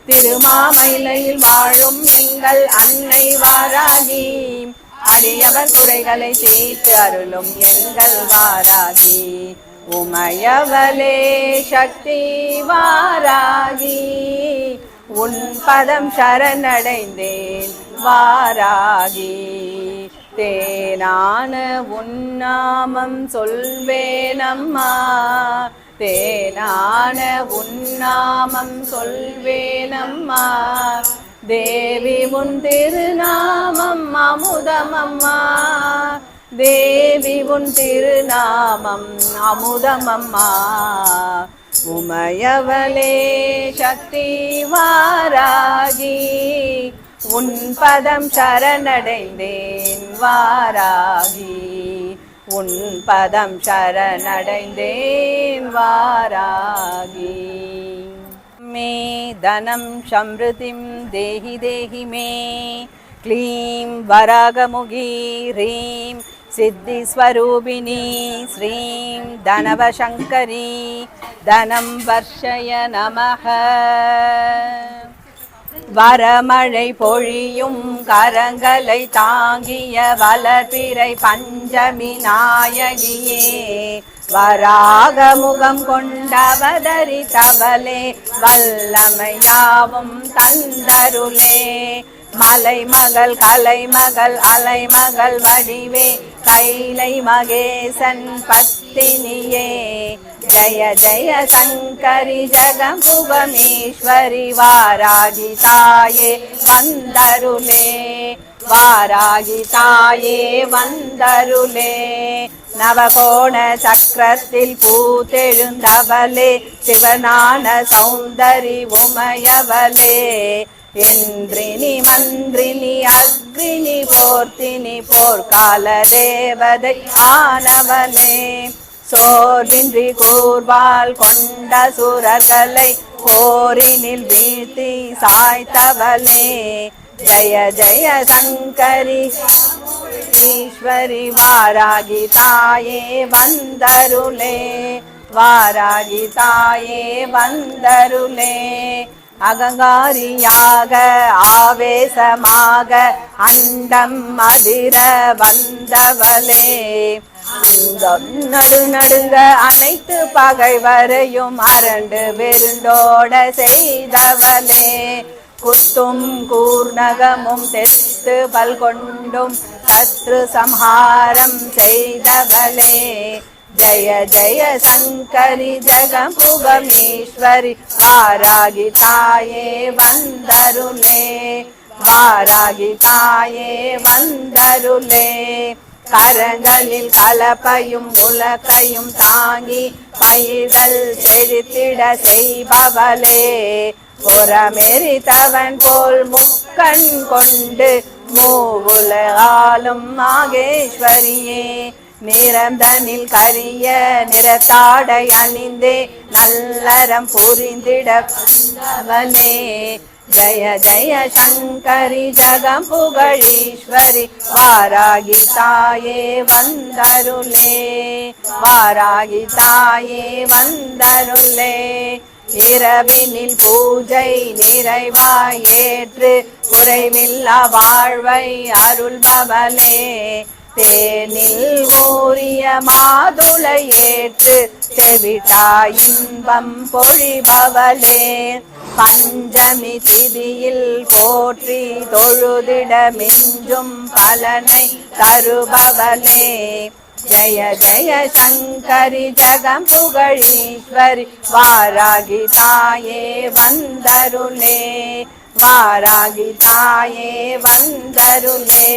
திருமாமயிலையில் வாழும் எங்கள் அன்னை வாராகி, அடியவர் குறைகளை தீர்த்து அருளும் எங்கள் வாராகி. உமையவளே சக்தி வாராகி, உன் பதம் சரணடைந்தேன் வாராகி. தேனான உன்னாமம் சொல்வேனம்மா, தேனான உன்னாமம் சொல்வேனம்மா. தேவி உன் திருநாமம் அமுதமம்மா, தேவி உன் திருநாமம் அமுதமம்மா. உமையவளே சக்தி வாராகி, உன் பதம் சரணடைந்தேன் வாராகி. உன் பதம் சரணடைந்தேன் வாராகி. மே தனம் சம்ருதிம் தேஹி தேஹி மே. க்ளீம் வராகமுகி ரீம் சித்திஸ்வரூபிணி ஸ்ரீம் தனவசங்கரி தனம் வர்ஷய நமஹ. வரமழை பொழியும் கரங்களை தாங்கிய வளர்பிறை பஞ்சமி நாயகியே, வராக முகம் கொண்டவதரித்தவளே, வல்லமையாவும் தந்தருளே. மலைமகள் கலைமகள் அலைமகள் வடிவே, கைலை மகேசன் பத்தினியே. ஜய ஜய சங்கரி ஜகம்புவமேஸ்வரி வாராகி தாயே வந்தருளே. வாராகி தாயே வந்தருளே. நவகோண சக்கரத்தில் பூத்தெழுந்தவளே சிவனான சௌந்தரி உமையவளே. என்றினி மன்றினி அக்ரினி போர்த்தினி போர்க்கால தேவதை ஆனவளே. சோர்வின்றி கூர்வால் கொண்ட சுரர்களை போரினில் வீழ்த்தி சாய்த்தவளே. ஜய ஜய சங்கரி ஈஸ்வரி வாராகி தாயே வந்தருளே. வாராகி தாயே வந்தருளே. அகங்காரியாக ஆவேசமாக அண்டம் அதிர வந்தவளே. நடுநடுங்க அனைத்து பகைவரையும் அரண்டு வெருண்டோட செய்தவளே. குத்தும் கூர்நகமும் தெத்து பல்கொண்டும் சத்ரு சம்ஹாரம் செய்தவளே. ஜய ஜய சங்கரி ஜெகம்புகமீஸ்வரி வாராகி தாயே வந்தருளே. வாராகி தாயே வந்தருளே. கரங்களில் கலப்பையும் உலக்கையும் தாங்கி பயிர்கள் செழித்திட செய்பவளே. புறமெரித்தவன் போல் முக்கண் கொண்டு மூவுலகாலும் மாகேஸ்வரியே. நிறந்தனில் கரிய நிறத்தாடை அணிந்தே நல்லறம் புரிந்திட வந்தவளே. ஜய ஜய சங்கரி ஜெகம்புகீஸ்வரி வாராகி தாயே வந்தருளே. வாராகி தாயே வந்தருளே. இரவினில் பூஜை நிறைவாய் ஏற்று குறைவில்லா வாழ்வை அருள்பவளே. தேனில் ஊறிய மாதுளை ஏற்று செவிட்டா இன்பம் பொழிபவளே. பஞ்சமி திதியில் போற்றி தொழுதிட மிஞ்சும் பலனை தருபவளே. ஜய ஜய சங்கரி ஜெகம்புகீஸ்வரி வாராகி தாயே வந்தருளே. வாராகி தாயே வந்தருளே.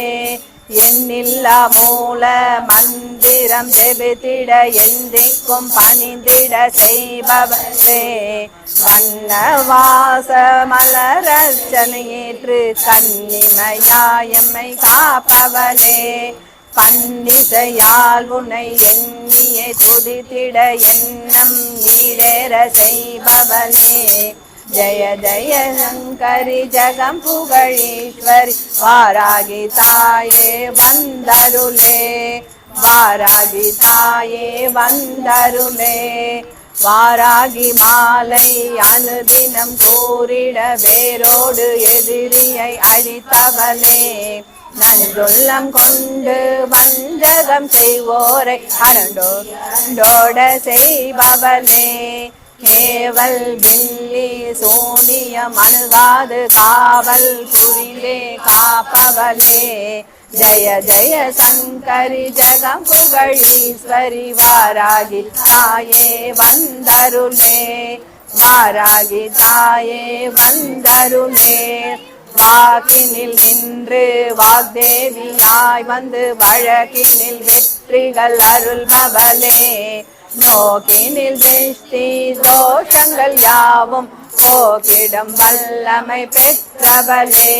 எண்ணில்லா மூல மந்திரம் ஜெபித்திட எந்திக்கும் பணிந்திட செய்பவளே. வண்ணவாச மலரச்சனையேற்று கன்னிமையாயம்மை காப்பவளே. பன்னிசையால் உன்னை எண்ணியே துதித்திட எண்ணம் ஈடேற செய்பவளே. ஜய ஜய சங்கரி ஜெகம்புகீஸ்வரி வாராகி தாயே வந்தருளே. வாராகி தாயே வந்தருளே. வாராகி மாலை அனுதினம் கூறிட வேரோடு எதிரியை அழித்தவளே. நன்றுள்ளம் கொண்டு வஞ்சகம் செய்வோரை அரண்டோட செய்பவளே. கேவல் வில்லி சோனியம் அணுகாது காவல் புரிந்தே காப்பவளே. ஜய ஜய சங்கரி ஜெகம்புகீஸ்வரி வாராகி தாயே வந்தருளே. வாராகி தாயே வந்தருளே. வாக்கினில் நின்று வாக்தேவியாய் வந்து வழக்கினில் வெற்றிகள் அருள்பவளே. நோக்கினில் திருஷ்டி தோஷங்கள் யாவும் போக்கிடம் வல்லமை பெற்றவளே.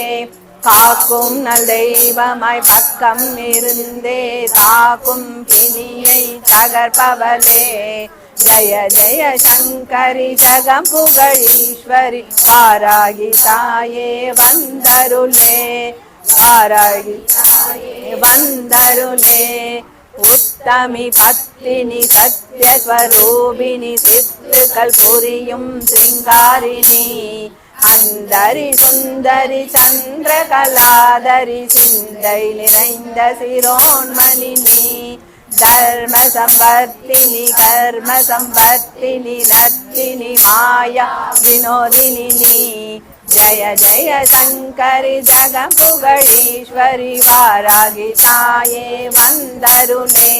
காக்கும் நல் தெய்வமாய் பக்கம் இருந்தே தாக்கும் பிணியை தகர்ப்பவளே. ஜய ஜய சங்கரி ஜெகம்புகீஸ்வரி வாராகி தாயே வந்தருளே. வாராகி தாயே வந்தருளே. உத்தமி பத்தினி சத்யஸ்வரூபிணி சித்துக்கள் புரியும் சிங்காரிணி. அந்தரி சுந்தரி சந்திரகலாதரி சிந்தை நிறைந்த சிரோன்மணினி. தர்ம சம்பர்த்தினி கர்ம சம்பர்த்தினி நர்த்தினி மாயா வினோதினி நீ. ஜய ஜய சங்கரி ஜெகம்புகீஸ்வரி வாராகி தாயே வந்தருளே.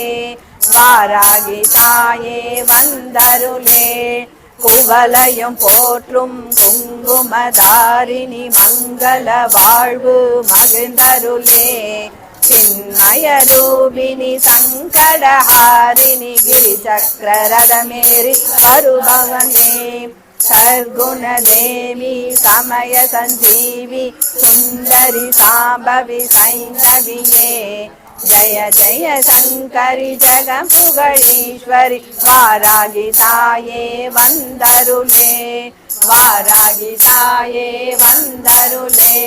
வாராகி தாயே வந்தருளே. குவலையும் போற்றும் குங்குமதாரிணி மங்கள வாழ்வு மகிழ்ந்தருளே சின்மய ரூபிணி சங்கடஹாரிணி கிரிசக்கரரதமேறி வருபவனே சர்க்குண தேவி சமய சஞ்சீவி சுந்தரி சாம்பவி சைந்தவியே ஜய ஜய சங்கரி ஜகம் புகழீஸ்வரி வாராகி தாயே வந்தருளே வாராகி தாயே வந்தருளே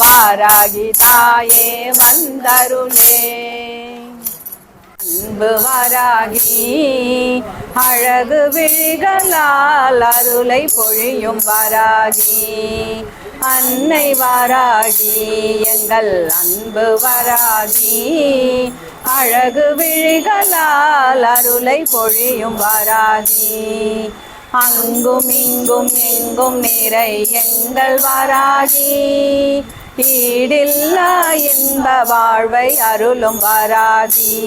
வாராகி தாயே வந்தருளே அன்பு வாராகி அழகு விழிகளால் அருளை பொழியும் வாராகி அன்னை வாராகி எங்கள் அன்பு வாராகி அழகு விழிகளால் அருளை பொழியும் வாராகி அங்கும் இங்கும் எங்கும் நிறை எங்கள் வாராகி ஈடில்லா இன்ப வாழ்வை அருளும் வாராகி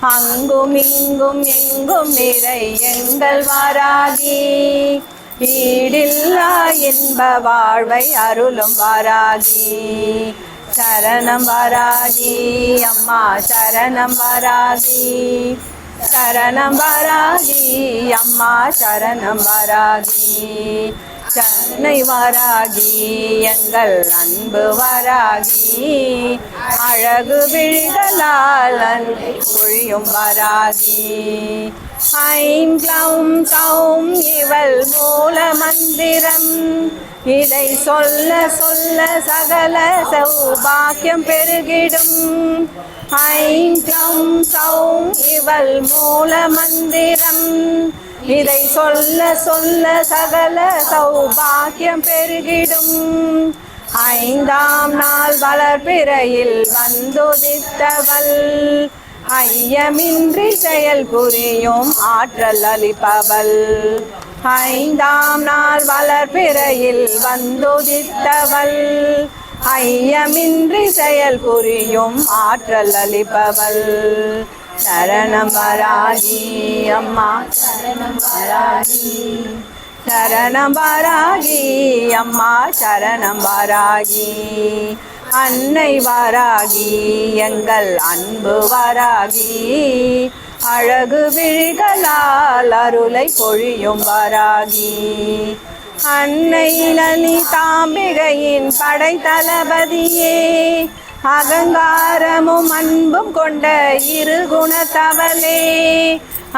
அங்கும் இங்கும் எங்கும் நிறை எங்கள் வாராகி ஈடில்லா இன்ப வாழ்வை அருளும் வாராகி சரணம் வாராகி அம்மா சரணம் வாராகி சரணம் வாராகி அம்மா சரணம் வாராகி சென்னை வாராகி எங்கள் அன்பு வாராகி அழகு விழிகளால் அன்பை பொழியும் வாராகி ஐம் க்ளௌம் சௌம் இவள் மூல மந்திரம் இதை சொல்ல சொல்ல சகல சௌபாக்கியம் பெருகிடும் ஐம் க்ளௌம் சௌம் இவள் மூல மந்திரம் இதை சொல்ல சொல்ல சகல சௌபாக்கியம் பெருகிடும் ஐந்தாம் நாள் வளர்பிறையில் வந்துதித்தவள் ஐயமின்றி செயல் புரியும் ஆற்றல் அளிப்பவள் ஐந்தாம் நாள் வளர்பிறையில் வந்துதித்தவள் ஐயமின்றி செயல் புரியும் ஆற்றல் அளிப்பவள் சரணம் வாராகி அம்மா சரணம் வாராகி சரணம் வாராகி அம்மா சரணம் வாராகி அன்னை வாராகி எங்கள் அன்பு வாராகி அழகு விழிகளால் அருளை பொழியும் வாராகி அன்னை லலிதாம்பிகையின் படை தளபதியே அகங்காரமும் அன்பும் கொண்ட இரு குணத்தவளே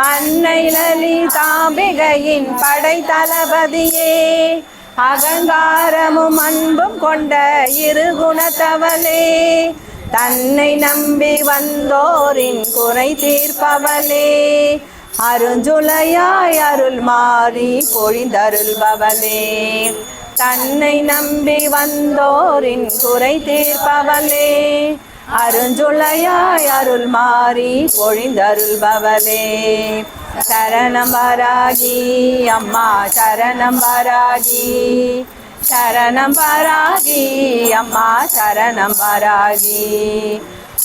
அன்னை லலிதாம்பிகையின் படை தளபதியே அகங்காரமும் அன்பும் கொண்ட இரு குணத்தவளே தன்னை நம்பி வந்தோரின் குறை தீர்ப்பவளே அருஞ்சுளையாய் அருள் மாறி பொழிந்தருள்பவளே தன்னை நம்பி வந்தோரின் குறை தீர்ப்பவளே அருஞ்சுளையாய் அருள் மாறி பொழிந்தருள்பவளே சரணம் வாராகி அம்மா சரணம் வாராகி சரணம் வாராகி அம்மா சரணம் வாராகி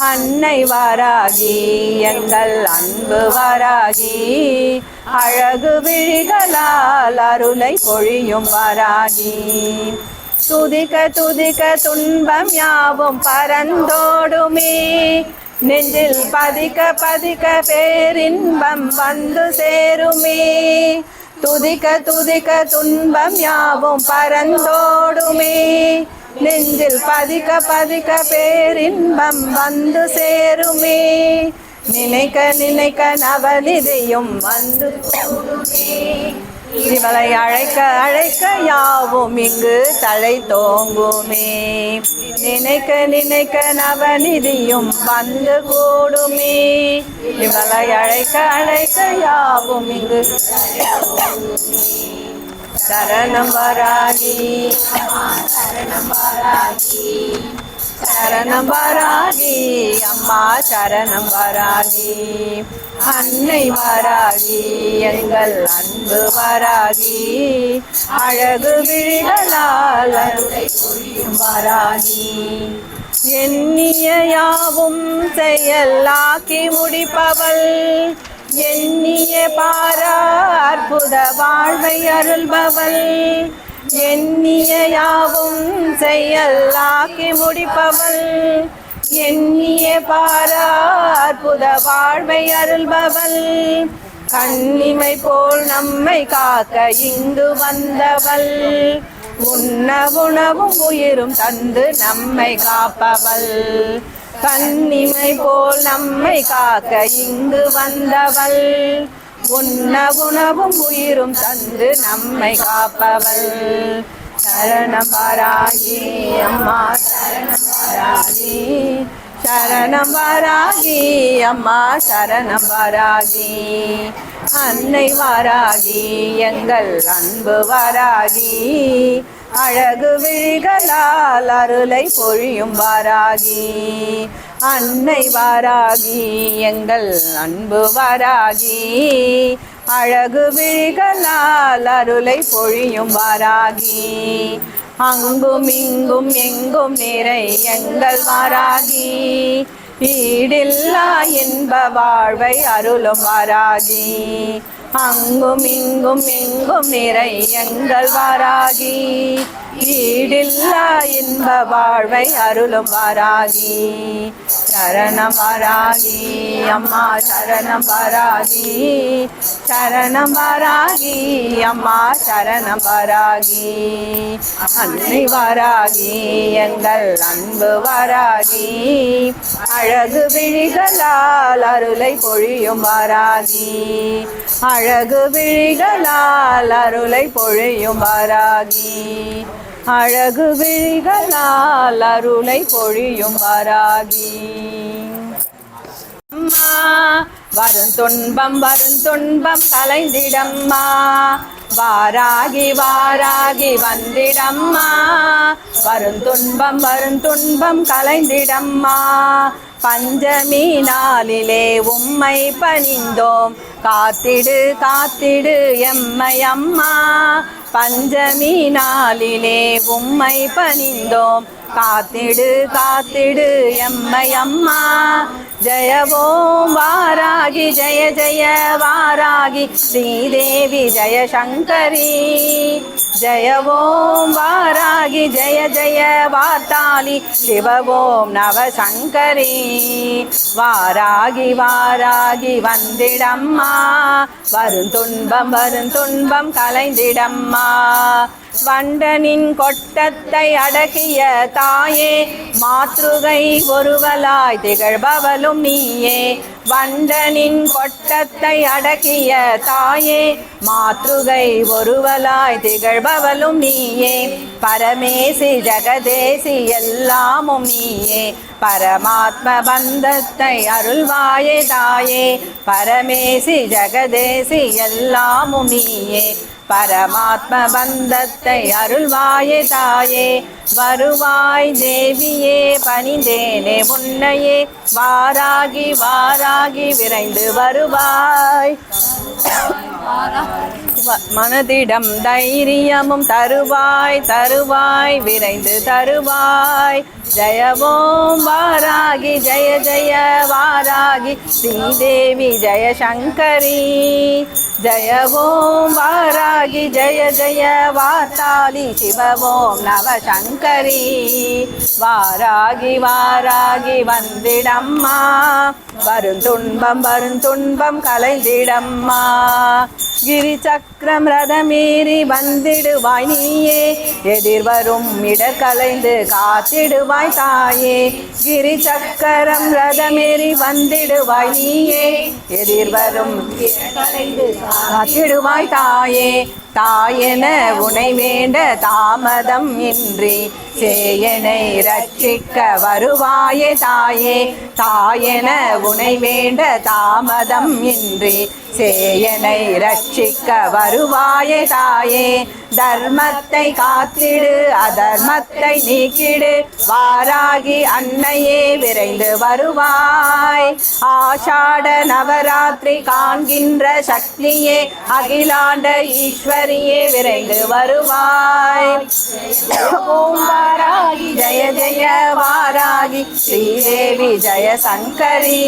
அன்னை வாராகி எங்கள் அன்பு வாராகி அழகு விழிகளால் அருளை பொழியும் வாராகி துதிக்க துதிக்க துன்பம் யாவும் பரந்தோடுமே நெஞ்சில் பதிக்க பதிக்க பேரின்பம் வந்து சேருமே துதிக்க துதிக்க துன்பம் யாவும் பரந்தோடுமே நெஞ்சில் பதிக்க பதிக்க பேரின்பம் வந்து சேருமே நினைக்க நினைக்க நவநிதியும் வந்து இவளை அழைக்க அழைக்க யாவும் இங்கு தலை தோங்குமே நினைக்க நினைக்க நவநிதியும் வந்து கூடுமே இவளை அழைக்க அழைக்க யாவும் இங்கு சரணம் வாராகி சரணம் வாராகி சரணம் வாராகி அம்மா சரணம் வாராகி அன்னை வாராகி எங்கள் அன்பு வாராகி அழகு விழிகளால் அருளை பொழியும் வாராகி எண்ணிய யாவும் செயலாக்கி முடிப்பவள் எண்ணிய பாரார் அற்புத வாழ்வை அருள்பவள் எண்ணிய யாவும் செயலாக்கி முடிப்பவள் எண்ணிய பாரா அற்புத வாழ்வை அருள்பவள் கண்ணிமை போல் நம்மை காக்க இங்கு வந்தவள் உண்ண உணவும் உயிரும் தந்து நம்மை காப்பவள் கண்ணிமை போல் நம்மை காக்க இங்கு வந்தவள் உண்ண உணவும் உயிரும் தந்து நம்மை காப்பவள் சரணம் வராகி அம்மா சரணம் வராகி சரணம் வராகி அம்மா சரணம் வராகி அன்னை வராகி எங்கள் அன்பு வராகி அழகு விழிகளால் அருளை பொழியும் வராகி அன்னை வராகி எங்கள் அன்பு வராகி அழகு விழிகளால் அருளை பொழியும் வராகி அங்கும் இங்கும் எங்கும் நிறை எங்கள் வராகி ஈடில்லா இன்ப வாழ்வை அருளும் வராகி அங்கும் இங்கும் எங்கும் நிறை எங்கள் வராகி ஈடில்லா இன்ப வாழ்வை அருளும் வராகி சரணம் வராகி அம்மா சரணம் வராகி சரணம் வராகி அம்மா சரணம் வராகி அன்னை வராகி எங்கள் அன்பு வராகி அழகு விழிகளால் அருளை பொழியும் வராகி அழகு விழிகளால் அருளை பொழியும் வராகி அழகு விழிகளால் அருளை பொழியும் வராகி அம்மா வருந்துன்பம் கலைந்திடம்மா வாராகி வாராகி வந்திடம்மா வருந்துன்பம் கலைந்திடம்மா பஞ்சமி நாளிலே உம்மை பணிந்தோம் காத்திடு காத்திடு எம்மை அம்மா பஞ்சமி நாளிலே உம்மை பணிந்தோம் காத்திடு காத்திடு எம்மை அம்மா ஜெயவோம் வாராகி ஜெய ஜெய வாராகி ஸ்ரீதேவி ஜெய சங்கரி ஜெயவோம் வாராகி ஜெய ஜெய வார்த்தாளி சிவவோம் நவசங்கரி வாராகி வாராகி வந்திடம்மா வருந்துன்பம் கலைந்திடம்மா வண்டனின் கொட்டத்தை அடக்கிய தாயே மாத்ருகை ஒருவலாய் திகழ்பவளும் நீயே வண்டனின் கொட்டத்தை அடக்கிய தாயே மாத்ருகை ஒருவலாய் திகழ்பவளும் நீயே பரமேசி ஜெகதேசி எல்லாமும் நீயே பரமாத்ம பந்தத்தை அருள்வாயே தாயே பரமேசி ஜெகதேசி எல்லாமும் நீயே பரமாத்ம பந்தத்தை அருள்வாயே தாயே வருவாய் தேவியே பணிந்தேனே உன்னையே வாராகி வாராகி விரைந்து வருவாய் மனதிடம் தைரியமும் தருவாய் தருவாய் விரைந்து தருவாய் ஜெயவோம் வாராகி ஜெய ஜெய வாராகி ஸ்ரீதேவி ஜெய சங்கரி ஜெயவோம் வாராகி ஜெய ஜெய வார்த்தாளி சிவவோம் நவசங்கரி வாராகி வாராகி வந்திடம்மா வருந்துன்பம் கலைந்திடம்மா கிரி சக்கரம் ரதமேறி வந்திடுவாய் நீயே எதிர்வரும் இடர் கலைந்து காத்திடுவாய் தாயே கிரி சக்கரம் ரதமேறி வந்திடுவாய் நீயே எதிர்வரும் கலைந்து காத்திடுவாய் தாயே தாயென உனை வேண்ட தாமதம் இன்றி சேயனை ரட்சிக்க வருவாயே தாயே தாயென உனை வேண்ட தாமதம் இன்றி சேயனை ரட்சிக்க வருவாயே தாயே தர்மத்தை காத்திடு அதர்மத்தை நீக்கிடு வாராகி அன்னையே விரைந்து வருவாய் ஆஷாட நவராத்திரி காண்கின்ற சக்தியே அகிலாண்ட ஈஸ்வரியே விரைந்து வருவாய் ஓம் வாராகி ஜெய ஜெய வாராகி ஸ்ரீதேவி ஜெய சங்கரி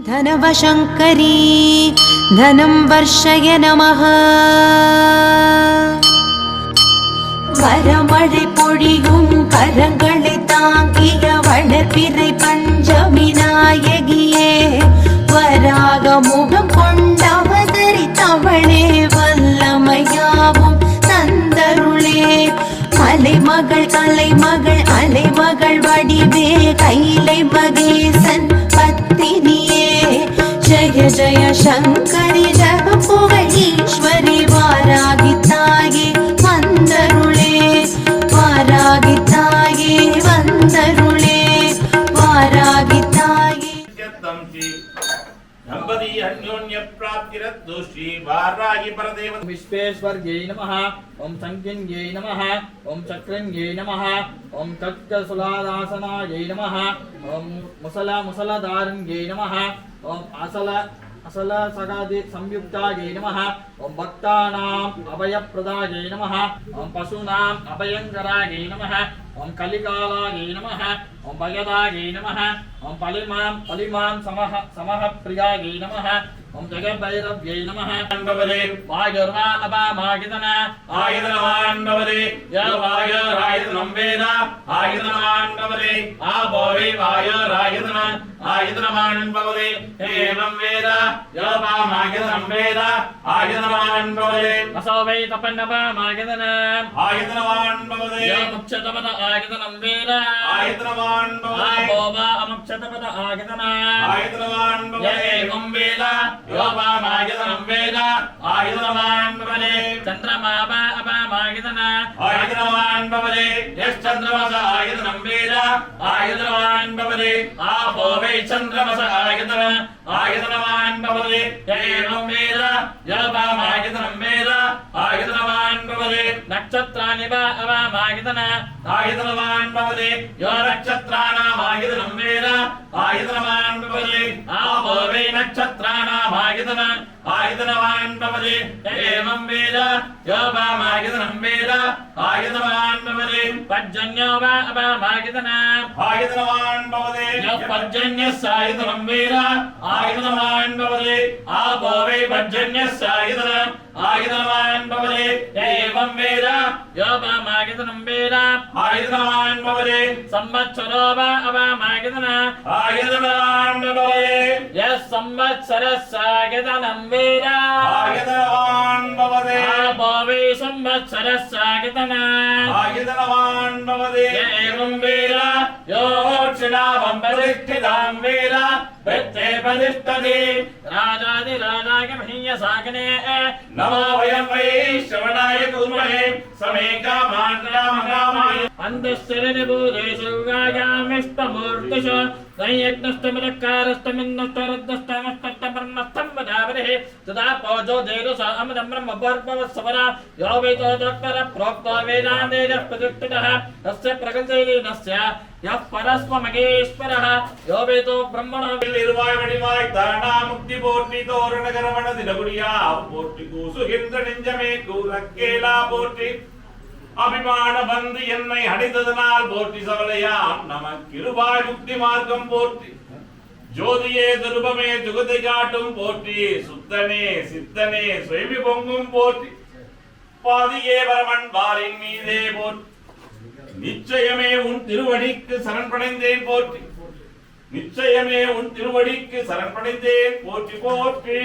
धनवशङ्करी धनं वर्षय नमः வரமழை பொழியும் கரங்களை தாங்கிய வளர்பிறை பஞ்சமி நாயகியே வராக முகம் கொண்டவதரித்தவளே வல்லமையாவும் தந்தருளே மலைமகள் கலைமகள் அலைமகள் வடிவே கைலை மகேசன் பத்தினியே ஜய ஜய சங்கரி ஜக புகழ் ஈஸ்வரி வாராகி தாயே வந்தருளே வாராகி தாயே வந்தருளே வாராகி தாயே दंपती अन्योन्य प्राप्तिरस्तु श्री वाराही परदेव विश्वेश्वर्यै नमः ओम संज्ञन्यै नमः ओम चक्रन्यै नमः ओम तत्कसुलादासनायै नमः ओम मुसलधारण्यै नमः ओम असल सगादि संयुक्तायै नमः ओम भक्तानाम् अभयप्रदायै नमः ओम पशूनाम् अभयङ्करायै नमः ओम कलिकालायै नमः ओम भयदायै नमः ओम पलिमां समः प्रियायै नमः ओम जगभैरव्यै नमः भवते वायुर्वा अपामागितन आयुधनवान् भवते य वायुरायुधनं वेद आयुधनवान् भवते आपो वै वायुरायुधन आयुधनवान् भवते एवं वेद य वामायुधनं वेद आयुधनवान् भवते असो वै तपन्नपामागितन आयुधनवान् भवते य मुक्षतपद आगितनं वेद आयुधनवान् भवते आपो वा अमुक्षतपद आगितन आयुधनवान् य भवते एवं वेद योपामायुधनं वेद आयुधनवान् भवते चन्द्रमा वा अपामागितन आयुधनवान् भवते यश्चन्द्रमस आयुधनं वेद आयुधनवान् भवते आपो वै चन्द्रमस आयुधनवान् भवते य एवं वेद योपामायुधनं वेद आयुधनवान् भवते नक्षत्राणि वा अपामागितन आयुधनवान् भवते यो नक्षत्राणाम् आयुधनं वेद आयुधनवान् भवते आपो वै नक्षत्राणाम् आयुधनवान् भवते एवं वेद योपामायुधनं वेद आयुधनवान् भवते पर्जन्यो वा अपामागितन आयुधनवान् भवते यः पर्जन्यस्य आयुधनं वेद आयुधनवान् भवते आपो वै पर्जन्यस्य आयुधनवान् भवते एवं वेद योपामागितनं वेद आयुधनवान् भवते संवत्सरो वा अपामागितन आयुधनवान् भवते यः संवत्सरस्यागितनं वेद आयुधनवान् भवते आपो वै संवत्सरस्यागितन आयुधनवान् भवते एवं वेद योक्षिणावं प्रतिष्ठितां वेद वृत्ते प्रतिष्ठति राजाधिराजाय महीयसागने नमो वयं वै श्रवणाय कुर्महे समे कामान् रामकामाय अन्धश्चरणभूतेषु गायामिष्टमूर्तिषु नैयज्ञस्तमिलकारस्तमिन्नस्तरद्दस्तमस्तमस्तमस्तम् वदावरिः तदा पौजो देरुष अमृतं ब्रह्मभर्भवत्सवरा यो वैतो दोक्तर प्रोक्तो वेदान्तेजः प्रतिष्ठितः तस्य प्रगतिलीनस्य यः परस्वमगेश्वरः यो वेदो ब्रह्मणः இருவாய் வடிவாய் தானா முக்தி போற்றி தோரணகரவண தினகுடியா போற்றி கூசுகின்ற நெஞ்சமே கூறக்கேலா போற்றி அபிமான பந்து என்னை அடைத்ததனால் போற்றி சவலையாம் நமக்கு இருவாய் முக்தி மார்க்கம் போற்றி ஜோதியே துருபமே ஜுகத்தை காட்டும் போற்றி சுத்தனே சித்தனே சுயமி பொங்கும் போற்றி பாதியே பரமன் பாரின் மீதே போற்றி நிச்சயமே உன் திருவடிக்கு சரண் போற்றி. நிச்சயமே உன் திருவடிக்கு சரண் போற்றி போற்றி.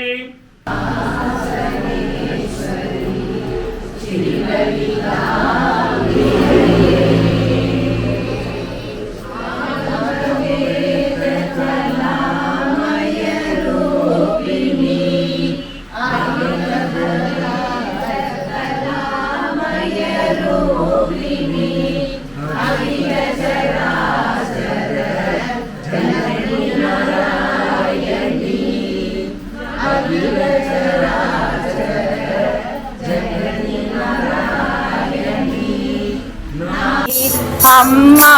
அம்மா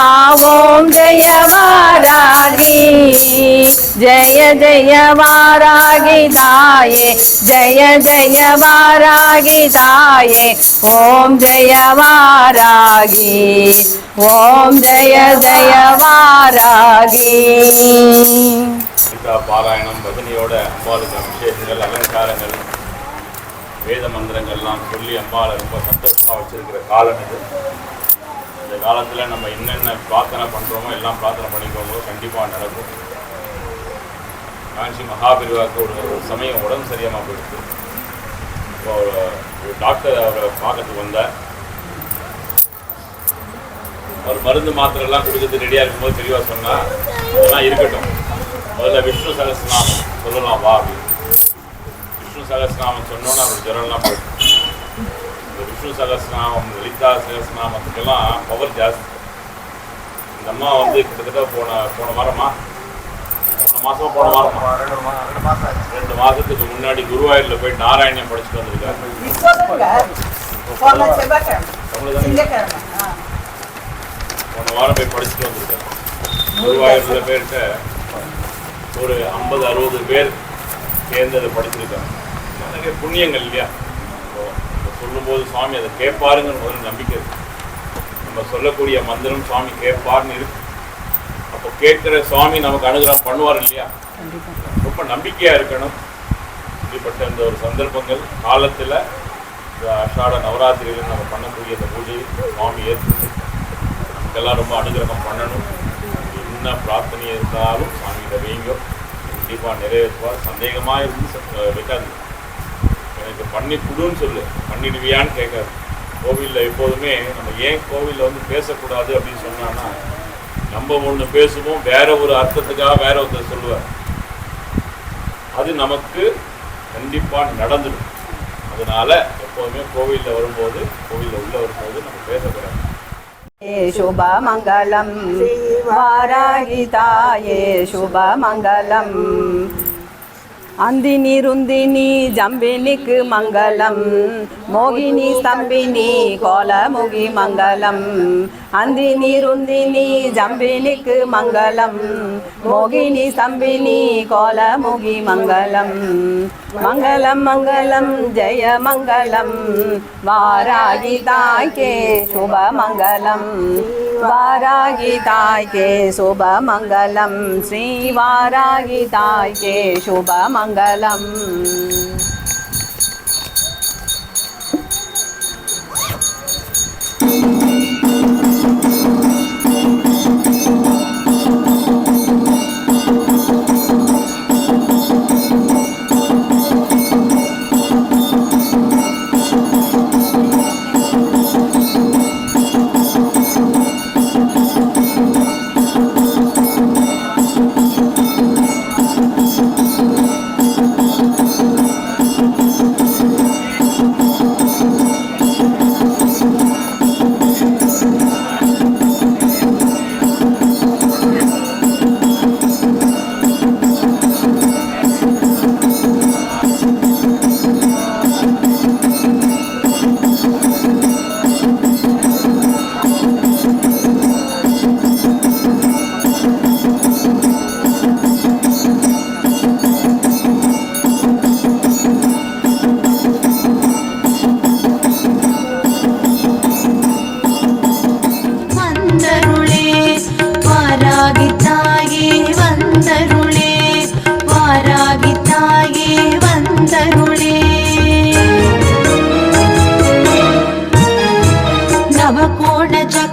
ஓம் ஜெய வாராகி, ஜெய ஜெய வாராகி தாயே, ஜெய ஜெய வாராகி தாயே, ஓம் ஜெய வாராகி, ஓம் ஜெய ஜெய வாராகி. பாராயணம் பஜனையோட அம்பாளுக்கு அபிஷேகங்கள் அலங்காரங்கள் வேத மந்திரங்கள்லாம் சொல்லி அம்பாளை ரொம்ப சந்தோஷமாக வச்சிருக்கிற காலம் இது. இந்த காலத்தில் நம்ம என்னென்ன பிரார்த்தனை பண்ணுறோமோ எல்லாம் பிரார்த்தனை பண்ணிக்கோங்க, கண்டிப்பாக நடக்கும். காஞ்சி மகாபிரிவாவுக்கு ஒரு சமயம் உடம்பு சரியாமல் போயிடுச்சு. இப்போ ஒரு டாக்டர் அவரை பார்க்கறதுக்கு வந்தார். அவர் மருந்து மாத்திரைலாம் கொடுக்கறது ரெடியாக இருக்கும்போது தெளிவாக சொன்னால் இதெல்லாம் இருக்கட்டும், முதல்ல விஷ்ணு சகஸ்ரநாமம் சொல்லலாம் வா அப்படின்னு. விஷ்ணு சகஸ்ரநாமம் சொன்னோன்னு அவர் ஜுரம்லாம் போயிடுச்சு. இந்த விஷ்ணு சகஸ்ரநாமம் லலிதா சகஸ்ரநாமத்துக்கெல்லாம் பவர் ஜாஸ்தி. இந்த அம்மா வந்து கிட்டத்தட்ட போன வாரமா 2 மாதத்துக்கு முன்னாடி குருவாயூரில் போய் நாராயணியம் படிச்சுட்டு வந்திருக்காரு. போன வாரம் போய் படிச்சுட்டு வந்திருக்காரு. குருவாயூரில் பேர்கிட்ட ஒரு 50-60 பேர் சேர்ந்து அதை படிச்சிருக்காங்க. நிறைய புண்ணியங்கள் இல்லையா? சொல்லும்போது சுவாமி அதை கேட்பாருங்கன்னு முதல்ல நம்பிக்கை இருக்கு. நம்ம சொல்லக்கூடிய மந்திரம் சுவாமி கேட்பார்னு இருக்கு. அப்போ கேட்கிற சுவாமி நமக்கு அனுகிரகம் பண்ணுவார் இல்லையா? ரொம்ப நம்பிக்கையா இருக்கணும். இப்படிப்பட்ட இந்த ஒரு சந்தர்ப்பங்கள் காலத்தில் ஆஷாட நவராத்திரியில் நம்ம பண்ணக்கூடிய இந்த பூஜையை சுவாமி ஏற்று நமக்கெல்லாம் ரொம்ப அனுகிரகம் பண்ணணும். என்ன பிரார்த்தனை இருந்தாலும் சுவாமிகிட்ட வைங்க, கண்டிப்பாக நிறைவேற்றுவார். சந்தேகமாக இருந்து வைக்காது. எனக்கு பண்ணி கொடுன்னு சொல்லு, பண்ணிடுவியான்னு கேட்காது. கோவிலில் எப்போதுமே நம்ம ஏன் கோவிலில் வந்து பேசக்கூடாது அப்படின்னு சொன்னான்னா, நம்ம ஒன்று பேசுவோம், வேற ஒரு அர்த்தத்துக்காக வேற ஒருத்தர் சொல்லுவார். அது நமக்கு கண்டிப்பாக நடந்துடும். அதனால எப்போதுமே கோவிலில் வரும்போது, கோவிலில் உள்ள வரும்போது நம்ம பேசக்கூடாது. शुभ मंगलम वाराही ताये शुभ मंगलम अंदिनी रुंदिनी जंबिनिक मंगलम मोगिनी स्तंभिनी कोलमुगी मंगलम अंदिनी रुंदिनी जंबिनिक मंगलम मोगिनी स्तंभिनी कोलमुगी मंगलम मंगलम मंगलम जय मंगलम वाराही ताय के शुभ मंगलम वाराही ताय के शुभ मंगलम श्री वाराही ताय के शुभ मंगलम.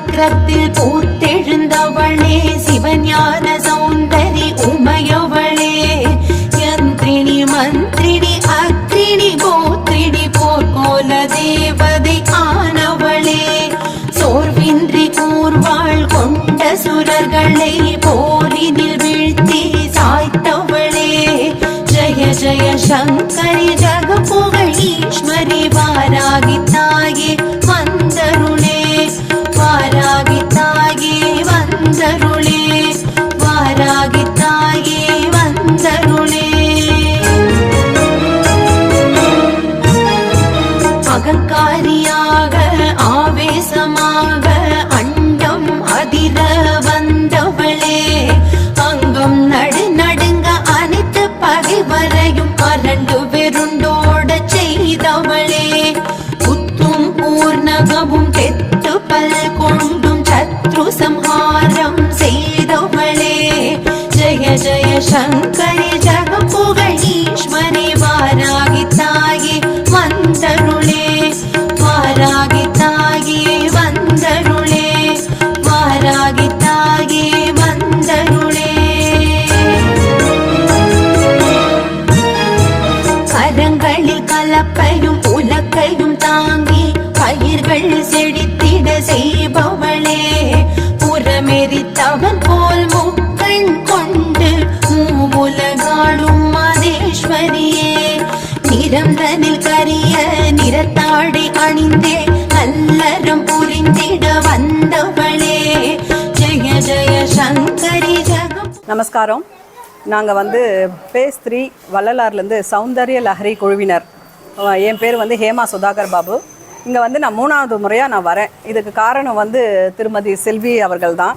சக்கரத்தில் பூத்தெழுந்தவளே சிவஞான சௌந்தரி உமையவளே யந்திரிணி மந்திரிணி அக்ரிணி கோத்ரிணி போர்க்கோல தேவதை ஆனவளே சோர்வின்றி கூர்வாள் கொண்ட சுரர்களை போரினில் வீழ்த்தி சாய்த்தவளே ஜய ஜய சங்கரி ஜகபுகழ் ஈஸ்வரி வாராகி தாயே வந்தருளே வாராகி தாயே வந்தருளே வாராகி தாயே வந்தருளே அகங்காரியாக ஆவேசமாக அண்டம் அதிர வந்தவளே அங்கம் நடுங்க அனைத்து பகைவரையும் அரண்டு வெருண்டோட செய்தவளே புத்தும் பூர்ணகமும் தெத்து பல் கொண்டும் சத்ரு சம்ஹாரம் செய்தவளே ஜய ஜய சங்கரி ஜகபுகழ் ஈஸ்வரி வாராகி தாயே வந்தருளே வாராகி தாயே வந்தருளே வாராகி தாயே வந்தருளே கரங்களில் கலப்பையும் உலக்கையும் தாங்கி பயிர்கள் செழித்திட செய்பவளே புறமெரித்தவன் போல் முக்கண் கொண்டு மூவுலகாளும் மதேஸ்வரியே நிறந்தனில் கரிய நிறத்தாடை அணிந்தே நல்லறம் புரிந்திட வந்தவளே ஜய ஜய சங்கரி ஜகம். நமஸ்காரம். நாங்கள் வந்து பேஸ் 3 வள்ளலார்லேருந்து சௌந்தர்ய லஹரி குழுவினர். என் பேர் வந்து ஹேமா சுதாகர் பாபு. இங்கே வந்து நான் 3வது முறையாக நான் வரேன். இதுக்கு காரணம் வந்து திருமதி செல்வி அவர்கள் தான்.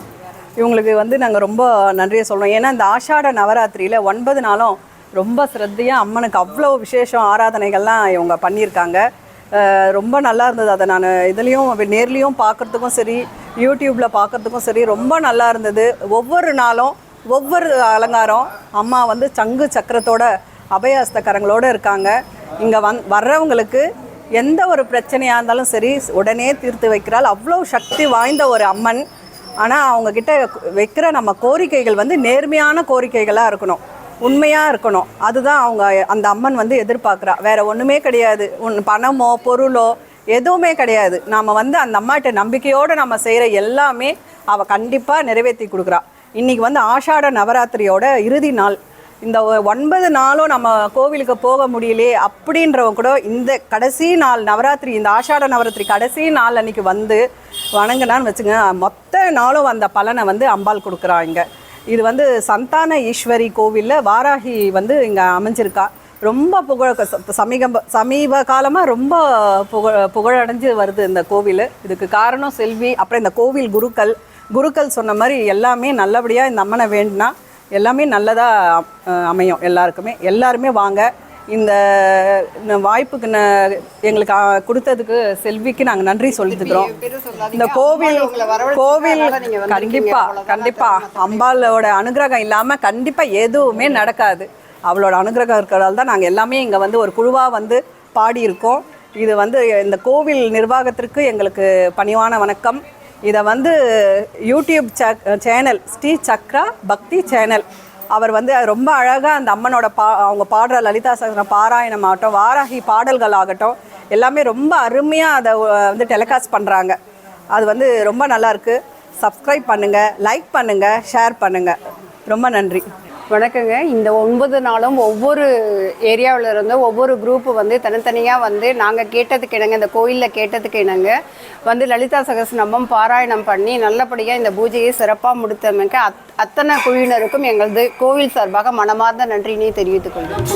இவங்களுக்கு வந்து நாங்கள் ரொம்ப நன்றியை சொல்கிறோம். ஏன்னா இந்த ஆஷாட நவராத்திரியில் 9 நாளும் ரொம்ப சிரத்தையாக அம்மனுக்கு அவ்வளோ விசேஷம் ஆராதனைகள்லாம் இவங்க பண்ணியிருக்காங்க. ரொம்ப நல்லா இருந்தது. அதை நான் இதுலேயும் நேர்லேயும் பார்க்குறதுக்கும் சரி, யூடியூப்பில் பார்க்குறதுக்கும் சரி ரொம்ப நல்லா இருந்தது. ஒவ்வொரு நாளும் ஒவ்வொரு அலங்காரம். அம்மா வந்து சங்கு சக்கரத்தோட அபயஹஸ்தகரங்களோடு இருக்காங்க. இங்கே வர்றவங்களுக்கு எந்த ஒரு பிரச்சனையாக இருந்தாலும் சரி உடனே தீர்த்து வைக்கிறாள். அவ்வளோ சக்தி வாய்ந்த ஒரு அம்மன். ஆனால் அவங்கக்கிட்ட வைக்கிற நம்ம கோரிக்கைகள் வந்து நேர்மையான கோரிக்கைகளாக இருக்கணும், உண்மையாக இருக்கணும். அதுதான் அவங்க அந்த அம்மன் வந்து எதிர்பார்க்குறா. வேறு ஒன்றுமே கிடையாது. பணமோ பொருளோ எதுவுமே கிடையாது. நாம் வந்து அந்த அம்மாட்ட நம்பிக்கையோடு நம்ம செய்கிற எல்லாமே அவள் கண்டிப்பாக நிறைவேற்றி கொடுக்குறா. இன்றைக்கி வந்து ஆஷாட நவராத்திரியோட இறுதி நாள். இந்த 9 நாளும் நம்ம கோவிலுக்கு போக முடியலையே அப்படின்றவங்க கூட இந்த கடைசி நாள் நவராத்திரி, இந்த ஆஷாட நவராத்திரி கடைசி நாள் அன்றைக்கி வந்து வணங்கினான்னு வச்சுங்க, மொத்த நாளும் வந்த பலனை வந்து அம்பாள் கொடுக்குறாங்க. இது வந்து சந்தான ஈஸ்வரி கோவிலில் வாராகி வந்து இங்கே அமைஞ்சிருக்கா. ரொம்ப சமீப காலமாக ரொம்ப புகழடைஞ்சு வருது இந்த கோவில். இதுக்கு காரணம் செல்வி. அப்புறம் இந்த கோவில் குருக்கள் சொன்ன மாதிரி எல்லாமே நல்லபடியாக இந்த அம்மனை வேண்டுனா எல்லாமே நல்லதாக அமையும். எல்லாருமே வாங்க. இந்த வாய்ப்புக்கு எங்களுக்கு கொடுத்ததுக்கு செல்விக்கு நாங்கள் நன்றி சொல்லிட்டுக்கிறோம். இந்த கோவில் கண்டிப்பாக அம்பாலோட அனுகிரகம் இல்லாமல் கண்டிப்பாக எதுவுமே நடக்காது. அவளோட அனுகிரகம் இருக்கிறதால தான் நாங்கள் எல்லாமே இங்கே வந்து ஒரு குழுவாக வந்து பாடியிருக்கோம். இது வந்து இந்த கோவில் நிர்வாகத்திற்கு எங்களுக்கு பணிவான வணக்கம். இதை வந்து யூடியூப் சேனல் ஸ்ரீ சக்ரா பக்தி சேனல் அவர் வந்து ரொம்ப அழகாக அந்த அம்மனோட அவங்க பாடுற லலிதா சகஸ்ரம் பாராயணம் ஆகட்டும், வாராகி பாடல்கள் ஆகட்டும், எல்லாமே ரொம்ப அருமையாக அதை வந்து டெலிகாஸ்ட் பண்ணுறாங்க. அது வந்து ரொம்ப நல்லாயிருக்கு. சப்ஸ்கிரைப் பண்ணுங்கள், லைக் பண்ணுங்கள், ஷேர் பண்ணுங்கள். ரொம்ப நன்றி. வணக்கங்க. இந்த 9 நாளும் ஒவ்வொரு ஏரியாவில் இருந்து ஒவ்வொரு குரூப்பு வந்து தனித்தனியாக வந்து நாங்கள் கேட்டதுக்கு இணங்க, இந்த கோயிலில் கேட்டதுக்கு இணங்க வந்து லலிதா சகஸ்ரநாமம் பாராயணம் பண்ணி நல்லபடியாக இந்த பூஜையை சிறப்பாக முடித்தமைக்க அத்தனை குழுவினருக்கும் எங்களது கோவில் சார்பாக மனமார்ந்த நன்றியினை தெரிவித்துக் கொள்கிறோம்.